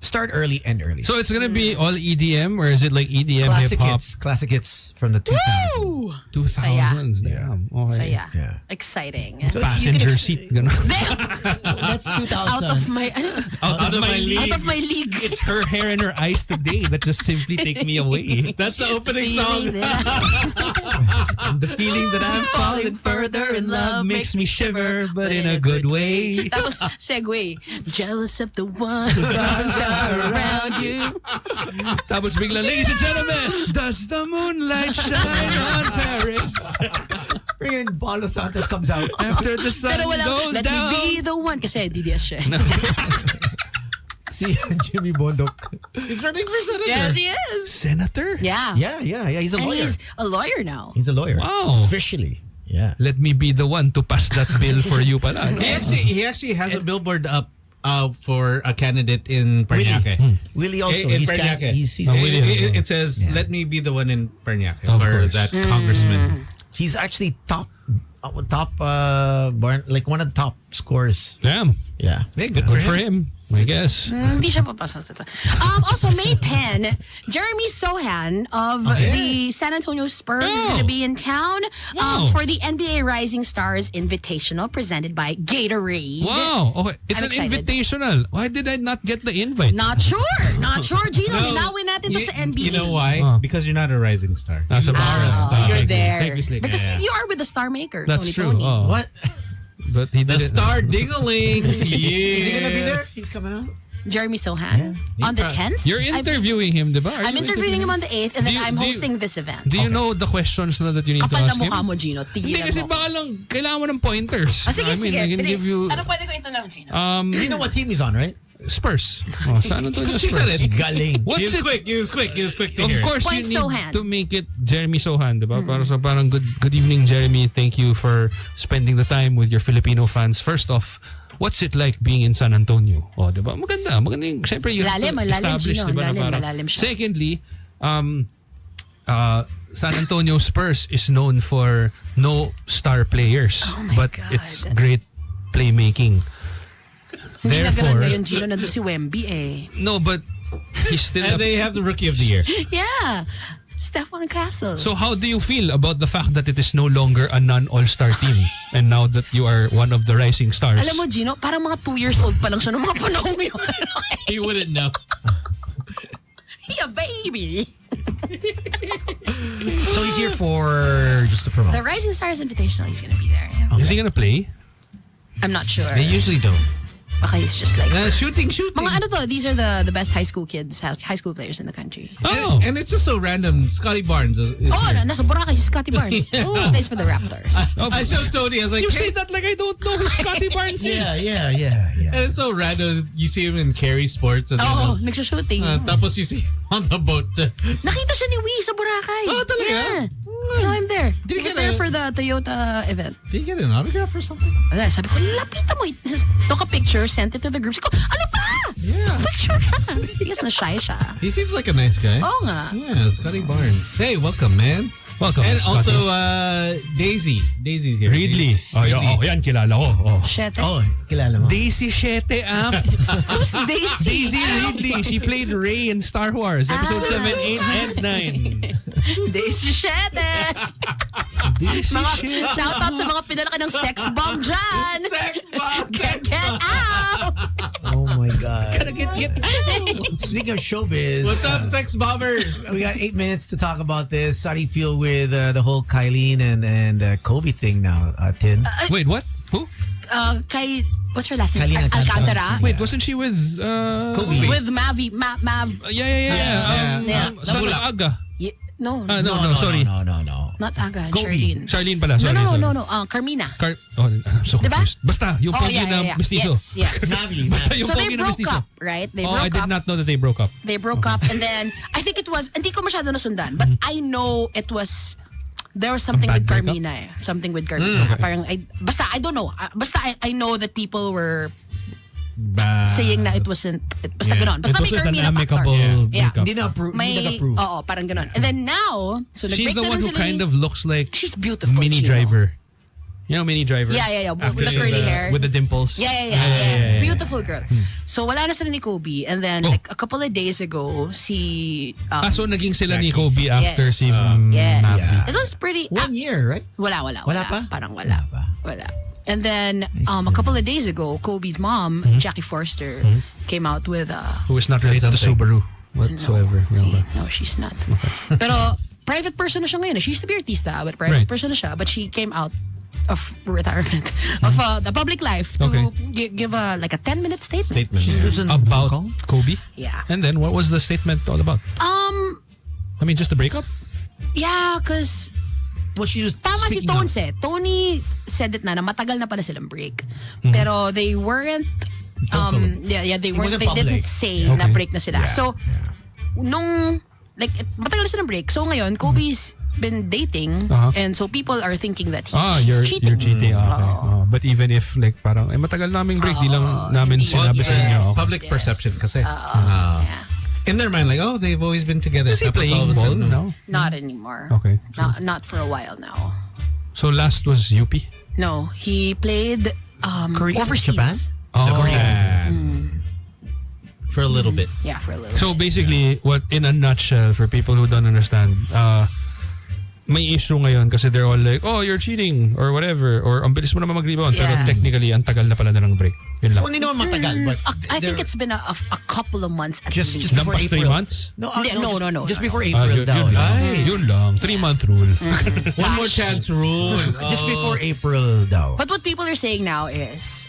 Start early, end early. So it's gonna be all EDM or is it like EDM, hip-hop? Classic hits from the 2000s. Woo! 2000s. Damn. Okay. Saya. Yeah. Exciting. So Passenger you can seat. Ganun. That's 2000. Out of my... Ano? Out of my league. Out of my league. It's her hair and her eyes today that just simply take me away. That's the opening song. The feeling that I'm falling further in love makes me shiver, but in a good way. Tapos, segue. Jealous of the one whose arms are around you. Tapos bigla, ladies and gentlemen, does the moonlight shine on Paris? Freaking Paulo Santos comes out. After the sun Pero walang, goes let down. me be the one. Kasi DDS siya. See Jimmy Bondok. He's running for senator. Yes, he is. Senator? Yeah. Yeah. He's a And lawyer. he's a lawyer now. He's a lawyer. Wow. Officially. Yeah. Let me be the one to pass that bill for you pala. No? He actually has a billboard up for a candidate in Paranaque. Willie also. In He's Paranaque. he's It says, Yeah. "Let me be the one in Paranaque" Of for course. that congressman. he's actually top like one of the top scorers. Damn. Yeah. Hey, Good for him, I guess. Hindi siya papasok sa ito. Also, May 10, Jeremy Sohan of the San Antonio Spurs is going to be in town Wow. for the NBA Rising Stars Invitational presented by Gatorade. Wow. Okay. It's I'm an excited. invitational. Why did I not get the invite? Not sure, Gino. No, Linawin natin to sa NBA. You know why? Oh. Because you're not a rising star. Nasa Oh, you're there. Thank you, Slick. Because Yeah. you are with the Star Maker, That's Tony true. Tony. Oh. What? But he The didn't. star dingling. Yeah. Is he gonna be there? He's coming out. Jeremy Sohan on the 10th. You're interviewing him, diba? Are I'm you interviewing him on the 8th, and then Do you- I'm do you- hosting this event. Do you know the questions na that you need Kapal to na ask him? mukha mo, Gino. Hindi Tigilan kasi mo. baka lang kailangan mo ng pointers. Ah, sige, I mean, sige. I can Bilis. give you Ano pwede ko itanong, Gino? You know what team he's on, right? Spurs. Oh, San Antonio She Spurs. said it. Galing. He What's was it? quick. He was quick. He was quick to Of hear. course, Point you need Sohan. to make it Jeremy Sohan, diba? Para sa parang good evening, Jeremy. Thank you for spending the time with your Filipino fans. First off, what's it like being in San Antonio? Oh, diba? Maganda yung, syempre, you have to Malalim, establish, Gino. diba? na parang- Malalim siya. Secondly, San Antonio Spurs is known for no star players, my but God. it's great playmaking. Hindi na ganun Therefore, ngayon, Gino. Nandun si Wemby eh. no, but he's still And they have the rookie of the year. Yeah. Stefan Castle. So how do you feel about the fact that it is no longer a non-all-star team and now that you are one of the rising stars? Alam mo, Gino, parang mga 2 years old pa lang siya noong mga panahon yun. He wouldn't know. Yeah, baby. So he's here for just to promote. The Rising Stars Invitational, he's gonna be there. Is he gonna play? I'm not sure. They usually don't. Baka he's just like... Shooting. Mga ano to, these are the best high school kids, high school players in the country. Oh, And it's just so random. Scotty Barnes is Oh, here. nasa Boracay si Scotty Barnes. Yeah. He plays for the Raptors. I showed Tony. I was like, you hey. say that like I don't know who Scotty Barnes is. Yeah. And it's so random. You see him in Carey Sports. And Oh, then, nagsha-shooting. tapos you see him on the boat. Nakita siya ni Wee sa Boracay. Oh, talaga? Yeah. No, I'm there. Did He he was get there a- for the Toyota event. Did he get an autograph or something? Wala, sabi ko, lapita mo. Took a picture, sent it to the group. Sabi ko, ano ba? Yeah. Picture ka. Yes, na-shy siya. He seems like a nice guy. Oo nga. Yeah, Scotty Barnes. Hey, welcome, man. Welcome, And Scotty. also, Daisy. Daisy's here. Ridley. Oh, yan kilala ko. Oh. Shit. Oh, kilala mo. Daisy Shete Amp. Who's Daisy? Daisy Ridley. She played Rey in Star Wars, episode 7, 8, and 9. Daisy Shete. Daisy Mga Shete. shoutout sa mga pinalaki ng sex bomb dyan. Sex bomb. Get out. Oh my God. Get Speaking of showbiz, What's up, sex bombers? we got 8 minutes to talk about this. How do you feel with the whole Kylene and Kobe thing now, Tin? Wait, what? Who? Kay, what's her last name? Kylene Alcantara. Wait, wasn't she with Kobe. With Mav. Yeah. Yeah. Son of Aga. Yeah, no, No, sorry. No. not Aga. Kobe. Charlene. Charlene pala. Sorry. No. Carmina. I'm so Diba? confused. Basta, yung pogi na mestizo. Yes. Basta yung So they pogi na broke mestizo. up, right? They Oh, broke I did up. not know that they broke up. They broke up, and then I think it was, hindi ko masyado nasundan, but I know it was, there was something A with bad Carmina eh. Something with Carmina. Parang, basta I don't know. Basta I know that people were saying na it wasn't, basta ganon. Basta It may wasn't an Carmina factor. amicable Yeah. breakup. Hindi na-approve. May, Hindi nag-approve. oo, parang ganon. And then now, so She's nag-break the na one rin who sila kind ni- of looks like She's beautiful. Mini Chino. Driver. You know Mini Driver? Yeah. With Actress the curly hair. With the dimples. Yeah. Beautiful girl. So wala na sila ni Kobe, and then Oh. like a couple of days ago, si So naging sila ni Kobe after Yes. si yes, Mavi. it was pretty. 1 year, right? Wala Wala pa? Parang wala. Wala pa. Wala. And then a couple of days ago, Kobe's mom, Jackie Forster, came out with Who is not related to Subaru whatsoever. no, she's not. Pero private person na siya ngayon. She used to be artista, but private Right. person na siya. But she came out of retirement, of the public life to Okay. give a 10-minute statement. Statement. She lives in About Hong Kong? Kobe? Yeah. And then what was the statement all about? I mean, just a breakup? Yeah, because Well, she was tama si speaking Tones up. eh. Tony said it na matagal na pala silang break. Pero they weren't they weren't, wasn't they didn't public. say na Okay. break na sila. So nung matagal na silang break. So ngayon Kobe's been dating and so people are thinking that he's You're cheating. cheating. Okay. But even if parang matagal naming break, di lang namin sinabi sa inyo. Okay. Public perception kasi. In their mind, they've always been together. Is he Tapos all playing of a ball sudden, now? Not anymore. Okay. Not for a while now. So last was UP? No, he played Korea? overseas. Japan? For a little bit. Yeah, for a little. So basically, what in a nutshell, for people who don't understand, may issue ngayon kasi they're all like, oh, you're cheating or whatever, or ang bilis mo naman mag-rebound, pero Yeah. technically, ang tagal na pala na ng break. Yun lang. Well, hindi naman matagal, but I think there- it's been a couple of months at Just- least. just before Lampas 3 April. months? No, No, just no. before April Yun daw. lang. Yun lang. 3-month rule. One more chance rule. Just before April daw. But what people are saying now is,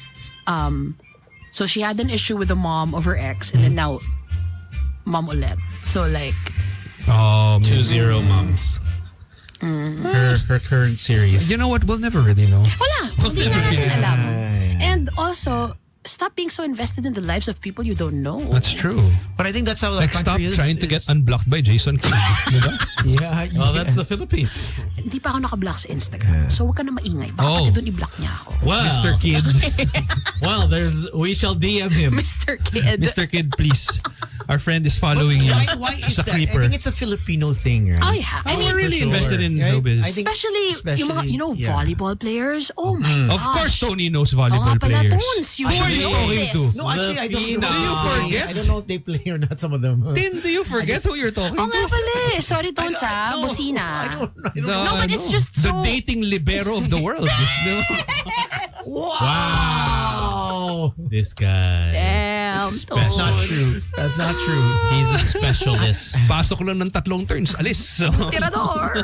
so she had an issue with the mom of her ex, and then now, mom ulit. So like, 2-0 moms. Her current series. You know what? We'll never really know. wala. Hindi na natin alam. And also, stop being so invested in the lives of people you don't know. That's true. But I think that's how the Like, stop country is. trying to get unblocked by Jason Kidd. Diba? Yeah. Oh, that's the Philippines. Hindi pa ako nakablock sa Instagram. So huwag ka na maingay. Baka Oh. pati doon i-block niya ako. Wow. Mr. Kidd. Well, we shall DM him. Mr. Kid. Mr. Kidd, please. Our friend is following you. Why is Sa that? I creeper. think it's a Filipino thing, right? Oh yeah. I mean, We're really sure. invested in Right? showbiz. I think especially yung mga, yeah. volleyball players. Oh my gosh. Of course, Tony knows Oo volleyball nga pala, players. Tones. You Who are should you know talking this. to? No, actually, I don't know. Do you forget? I don't know if they play or not, some of them. Tin, do you forget who you're talking Oo nga to? pala eh. Sorry, Tones ha. No, Busina. I don't The, No, but it's just the so- dating libero of the world. Wow. This guy. Damn, That's Tones. not true. That's not true. He's a specialist. Pasok lang ng 3 turns, alis. So, Tirador.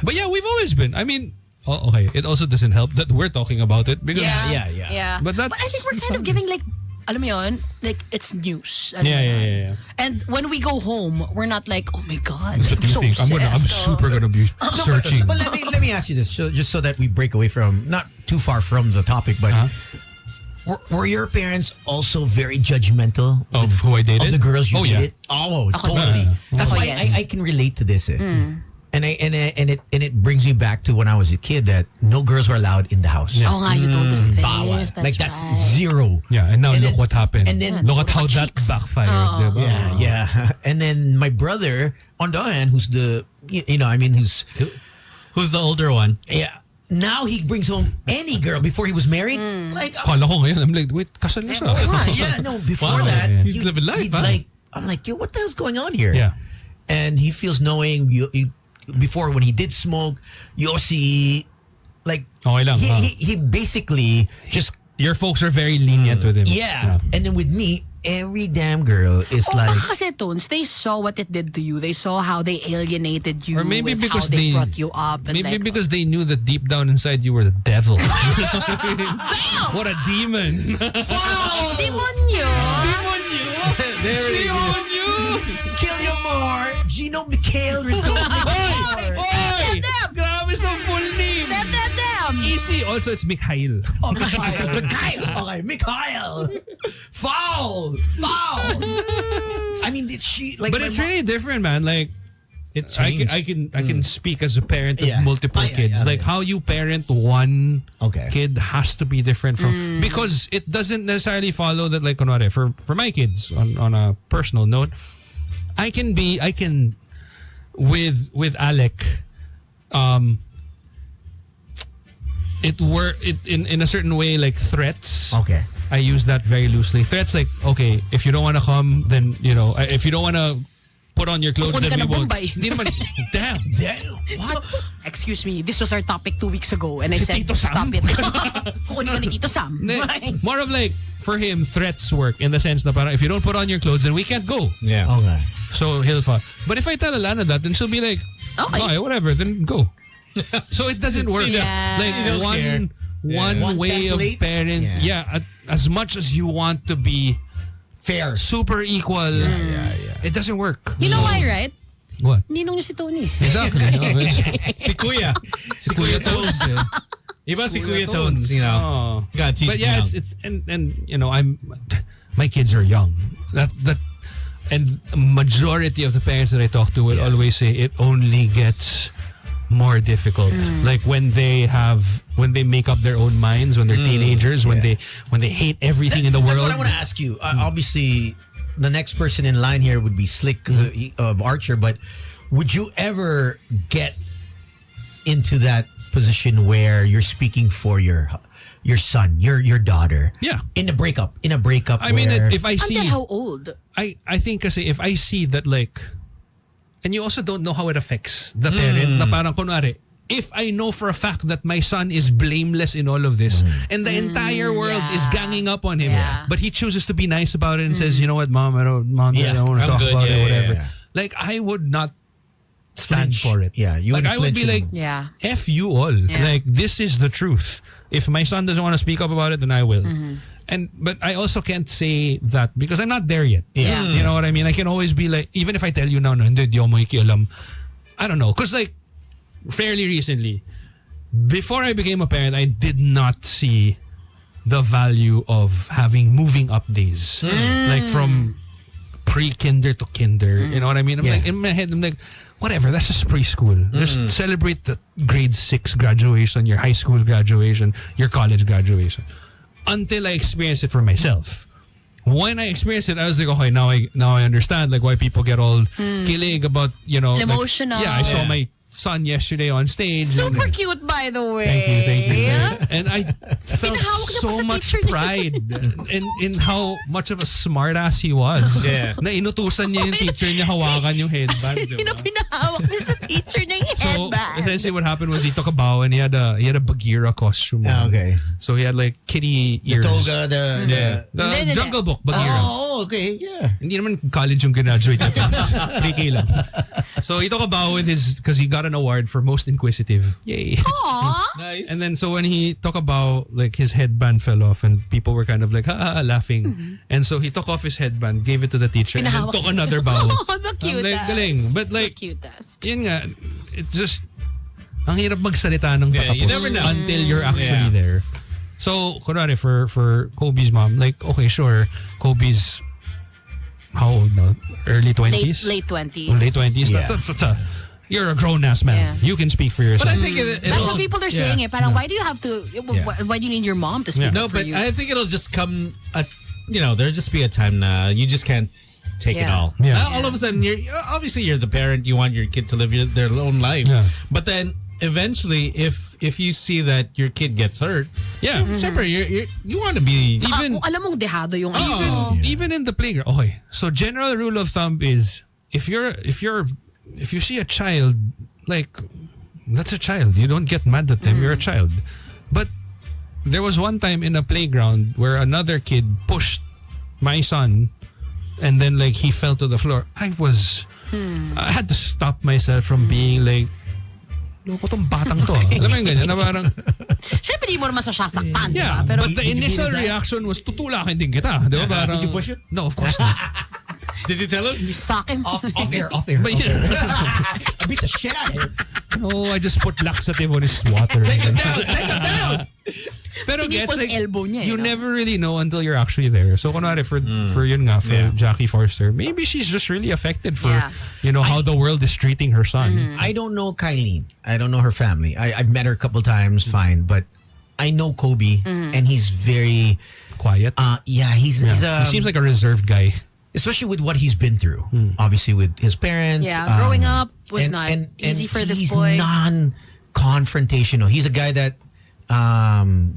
but yeah, we've always been. I mean, okay, it also doesn't help that we're talking about it because Yeah. But that's I think we're kind of giving alam mo yun, it's news. Alam mo Yeah. yun. And when we go home, we're not like, oh my God, What do you so think? I'm obsessed. super gonna be searching. But let me ask you this, just so that we break away from, not too far from the topic, but were your parents also very judgmental Of who I dated? of the girls you Oh, yeah. dated? Oh, totally. That's Ako, why yes. I can relate to this. And it brings me back to when I was a kid that no girls were allowed in the house. Oh nga, you told us this. Bawal. That's That's zero. Yeah, and now And look then- what happened. and then- look at how that backfired. diba? Yeah. And then my brother, on the other hand, who's Who's the older one? yeah. Now he brings home any girl before he was married. Like, Kala ko ngayon, I'm like, wait, kasal na siya. yeah, no, before Wow. that, Yeah. He's living life, he'd huh? I'm like, yo, what the hell's going on here? Yeah. And he feels knowing before when he did smoke, Yossi, like, Okay lang, he basically just, Your folks are very lenient with him. yeah. And then with me, every damn girl is like, baka kasi, Tones, they saw what it did to you. They saw how they alienated you Or maybe with because how they they brought you up. And Maybe like, because they knew that deep down inside you were the devil. What a demon. Demonyo! kill you more, Gino Mikhail Oy! Grabe sa full name. Damn! Easy. Also, it's Mikhail. Oh, Mikhail. Okay, Mikhail. Foul. I mean, did she like? But my it's mom- really different, man. Like, It's I can speak as a parent of Yeah. multiple Yeah, kids. yeah, Like yeah. how you parent one Okay. kid has to be different from because it doesn't necessarily follow that, like, kunwari, for my kids on a personal note, I can with Alec, in a certain way, like threats. Okay. I use that very loosely. Threats like, okay, if you don't want to come, then, if you don't want to put on your clothes, Kukunin then ka we ng won't. Bombay. Hindi naman, damn. What? Excuse me, this was our topic 2 weeks ago and I Si said, Tito Sam? stop it. Kukunin ka ni Tito Sam. Hindi. More of like, for him, threats work in the sense na parang if you don't put on your clothes, then we can't go. Yeah. Okay. So he'll fall. But if I tell Alana that, then she'll be like, Okay. whatever, then go. So it doesn't work. Yeah. Like You don't care. one One way of template? parent. Yeah. As much as you want to be Fair. super equal, it doesn't work. You know why, right? What? Ninong niya si Tony. Exactly. Si Kuya. Si Kuya Tones. Iba si Kuya Tones, you know. Oh. God, teach But me yeah, young. it's and you know, my kids are young. That and majority of the parents that I talk to will always say it only gets more difficult. Like when they make up their own minds, when they're teenagers, when they hate everything in the world. That's what I want to ask you. Obviously, the next person in line here would be Slick 'cause of Archer, but would you ever get into that position where you're speaking for your son, your daughter? Yeah. In a breakup. I mean, where- if I see, Until how old? I think kasi if I see that like, and you also don't know how it affects the parent na parang kunwari, if I know for a fact that my son is blameless in all of this and the entire world is yeah. ganging up on him, Yeah. but he chooses to be nice about it and says, you know what, mom, I don't want to I'm talk good. about Yeah, it, yeah, whatever. yeah. Like, I would not stand Flinch. for it. Yeah, you like, wouldn't I would be flinch like, Yeah. F you all. Yeah. Like, this is the truth. If my son doesn't want to speak up about it, then I will. But I also can't say that because I'm not there yet. Yeah. You know what I mean? I can always be like, even if I tell you now, no, hindi, di ako makikialam. I don't know. Because like, fairly recently, before I became a parent, I did not see the value of having moving up days. Like from pre-kinder to kinder. You know what I mean? I'm Yeah. like, in my head, I'm like, whatever, that's just preschool. Just celebrate the grade 6 graduation, your high school graduation, your college graduation. Until I experienced it for myself. When I experienced it, I was like, okay, now I understand like why people get all kilig about, you know, like- Emotional. yeah, I saw Yeah. my son yesterday on stage. Super and, cute, by the way. Thank you. Yeah? And I felt Pinahawak niya pa so sa much picture niya. pride in how much of a smartass he was. Yeah. Na inutusan niya yung teacher niya hawakan yung headband. Sino Diba? pinahawak niya sa teacher ng So headband? essentially what happened was he took a bow and he had a Bagheera costume. on. Okay. So he had like kitty The ears. toga, the The Hindi. Jungle Book Bagheera. Oh, okay, yeah. Hindi naman college yung graduate niya. 3K lang. So he took a bow with his, because he got an award for most inquisitive. Yay. Aw. Nice. And then so when he took a bow, like his headband fell off and people were kind of like, laughing. And so he took off his headband, gave it to the teacher, and then Pinahawak took niya. another bow. Oh, the I'm cutest. like, galing. But like, The cutest. yun nga, it just, ang hirap magsalita ng Yeah, you patapos never know. until you're actually Yeah. there. So, kunwari, for Kobe's mom, like, okay, sure, Kobe's, how old now? Early 20s? Late 20s. Oh, late 20s? Yeah. You're a grown-ass man. Yeah. You can speak for yourself. But I think That's it'll, what people are saying. Parang, why do you have to? Why do you need your mom to speak Yeah. up No, for but you? I think it'll just come. There'll just be a time now you just can't take it Yeah. all. Yeah. Now, all of a sudden, you're the parent. You want your kid to live their own life. Yeah. But then eventually, if you see that your kid gets hurt, Yeah. siyempre, you want to be even- Alam mong dehado yung Even in the playground. Okay. So general rule of thumb is if you see a child, like, that's a child. You don't get mad at them. You're a child. But there was one time in a playground where another kid pushed my son and then like he fell to the floor. I had to stop myself from being like, loko tong batang to. Alam mo yung ganyan na parang, Siyempre, di mo naman sasaktan. yeah, diba? Pero, but the initial reaction was tutulakin din kita. Di ba? Parang, Did you push it? No, of course not. Did you tell him? you suck him. Off air. But yeah, I beat the shit out of him. no, I just put laxative on his water. Take it down. Pero Tinipos gets like, elbow niya, you no? never really know until you're actually there. So kunwari for yun nga, for Yeah. Jackie Forster, maybe she's just really affected for, Yeah. how the world is treating her son. I don't know Kylene. I don't know her family. I've met her a couple times, fine. But I know Kobe, and he's very, Quiet. he's he a, seems like a reserved guy. especially with what he's been through. Obviously with his parents. Yeah, growing up was not easy for this he's boy. non-confrontational. He's a guy that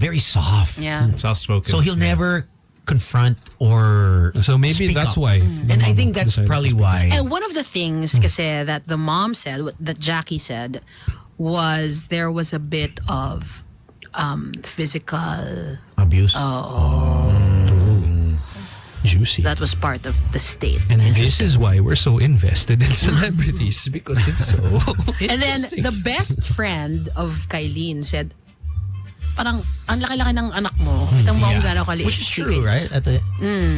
very soft. Yeah. Soft spoken. So he'll never confront or So maybe speak that's up. why. And I think that's probably why. And one of the things kasi that the mom said, that Jackie said, was there was a bit of physical Abuse. Juicy. that was part of the state. And this is why we're so invested in celebrities because it's so. And then the best friend of Kylene said, parang ang laki-laki ng anak mo. Kitang mo kung gano'n kaliit. Which is true, right?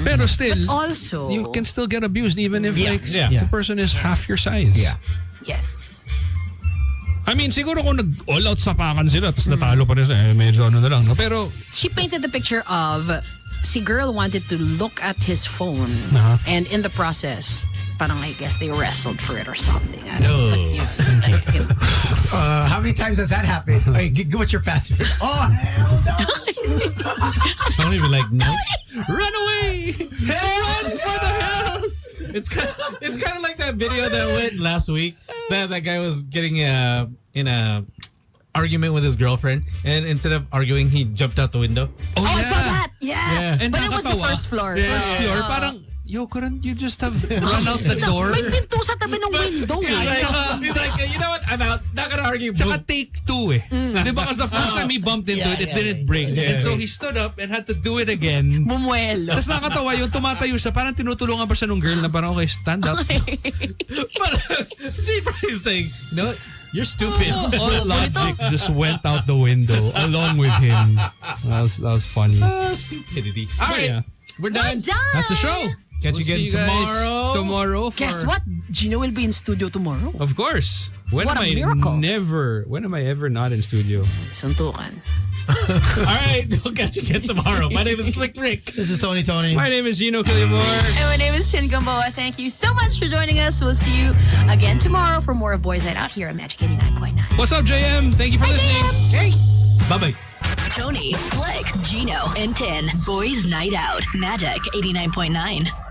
Pero still, Also, you can still get abused even if Yeah. like Yeah. the person is half your size. Yeah. yes. I mean, siguro kung nag-all out sapakan sila tapos natalo pa rin siya, medyo ano na lang. No? Pero, She painted the picture of si girl wanted to look at his phone and in the process, parang I guess they wrestled for it or something. I don't know. But, yeah, How many times has that happened? Hey, what's your password? Oh, hell no. Don't even like no. Run away! Run for the hills! It's kind of like that video that went last week. That guy was getting in a argument with his girlfriend, and instead of arguing, he jumped out the window. Oh, I saw that. Yeah. Yeah. And But it was the nakakatawa. first floor. First floor, parang, yo, couldn't you just have run out the door? May pinto sa tabi ng window. He's like, you know what? I'm out. Not gonna argue. Tsaka take two eh. Di ba? Because the first time he bumped into it, it didn't break. Yeah. And so he stood up and had to do it again. Bumuelo. Tapos nakakatawa yung tumatayo siya, parang tinutulungan pa siya nung girl na parang, okay, stand up. But she probably saying, you know what? You're stupid. All logic just went out the window along with him. That was funny. Stupidity. All right, Yeah. we're done. That's the show. Catch you again see guys tomorrow. Tomorrow. Guess for- what? Gino will be in studio tomorrow. Of course. When What am a I miracle. when am I ever not in studio? Suntukan. All right, we'll catch you again tomorrow. My name is Slick Rick. This is Tony. My name is Gino Killimore. And my name is Chin Gamboa. Thank you so much for joining us. We'll see you again tomorrow for more of Boys Night Out here on Magic 89.9. What's up, JM? Thank you for listening. Hey. Bye-bye. Tony, Slick, Gino, and 10. Boys Night Out. Magic 89.9.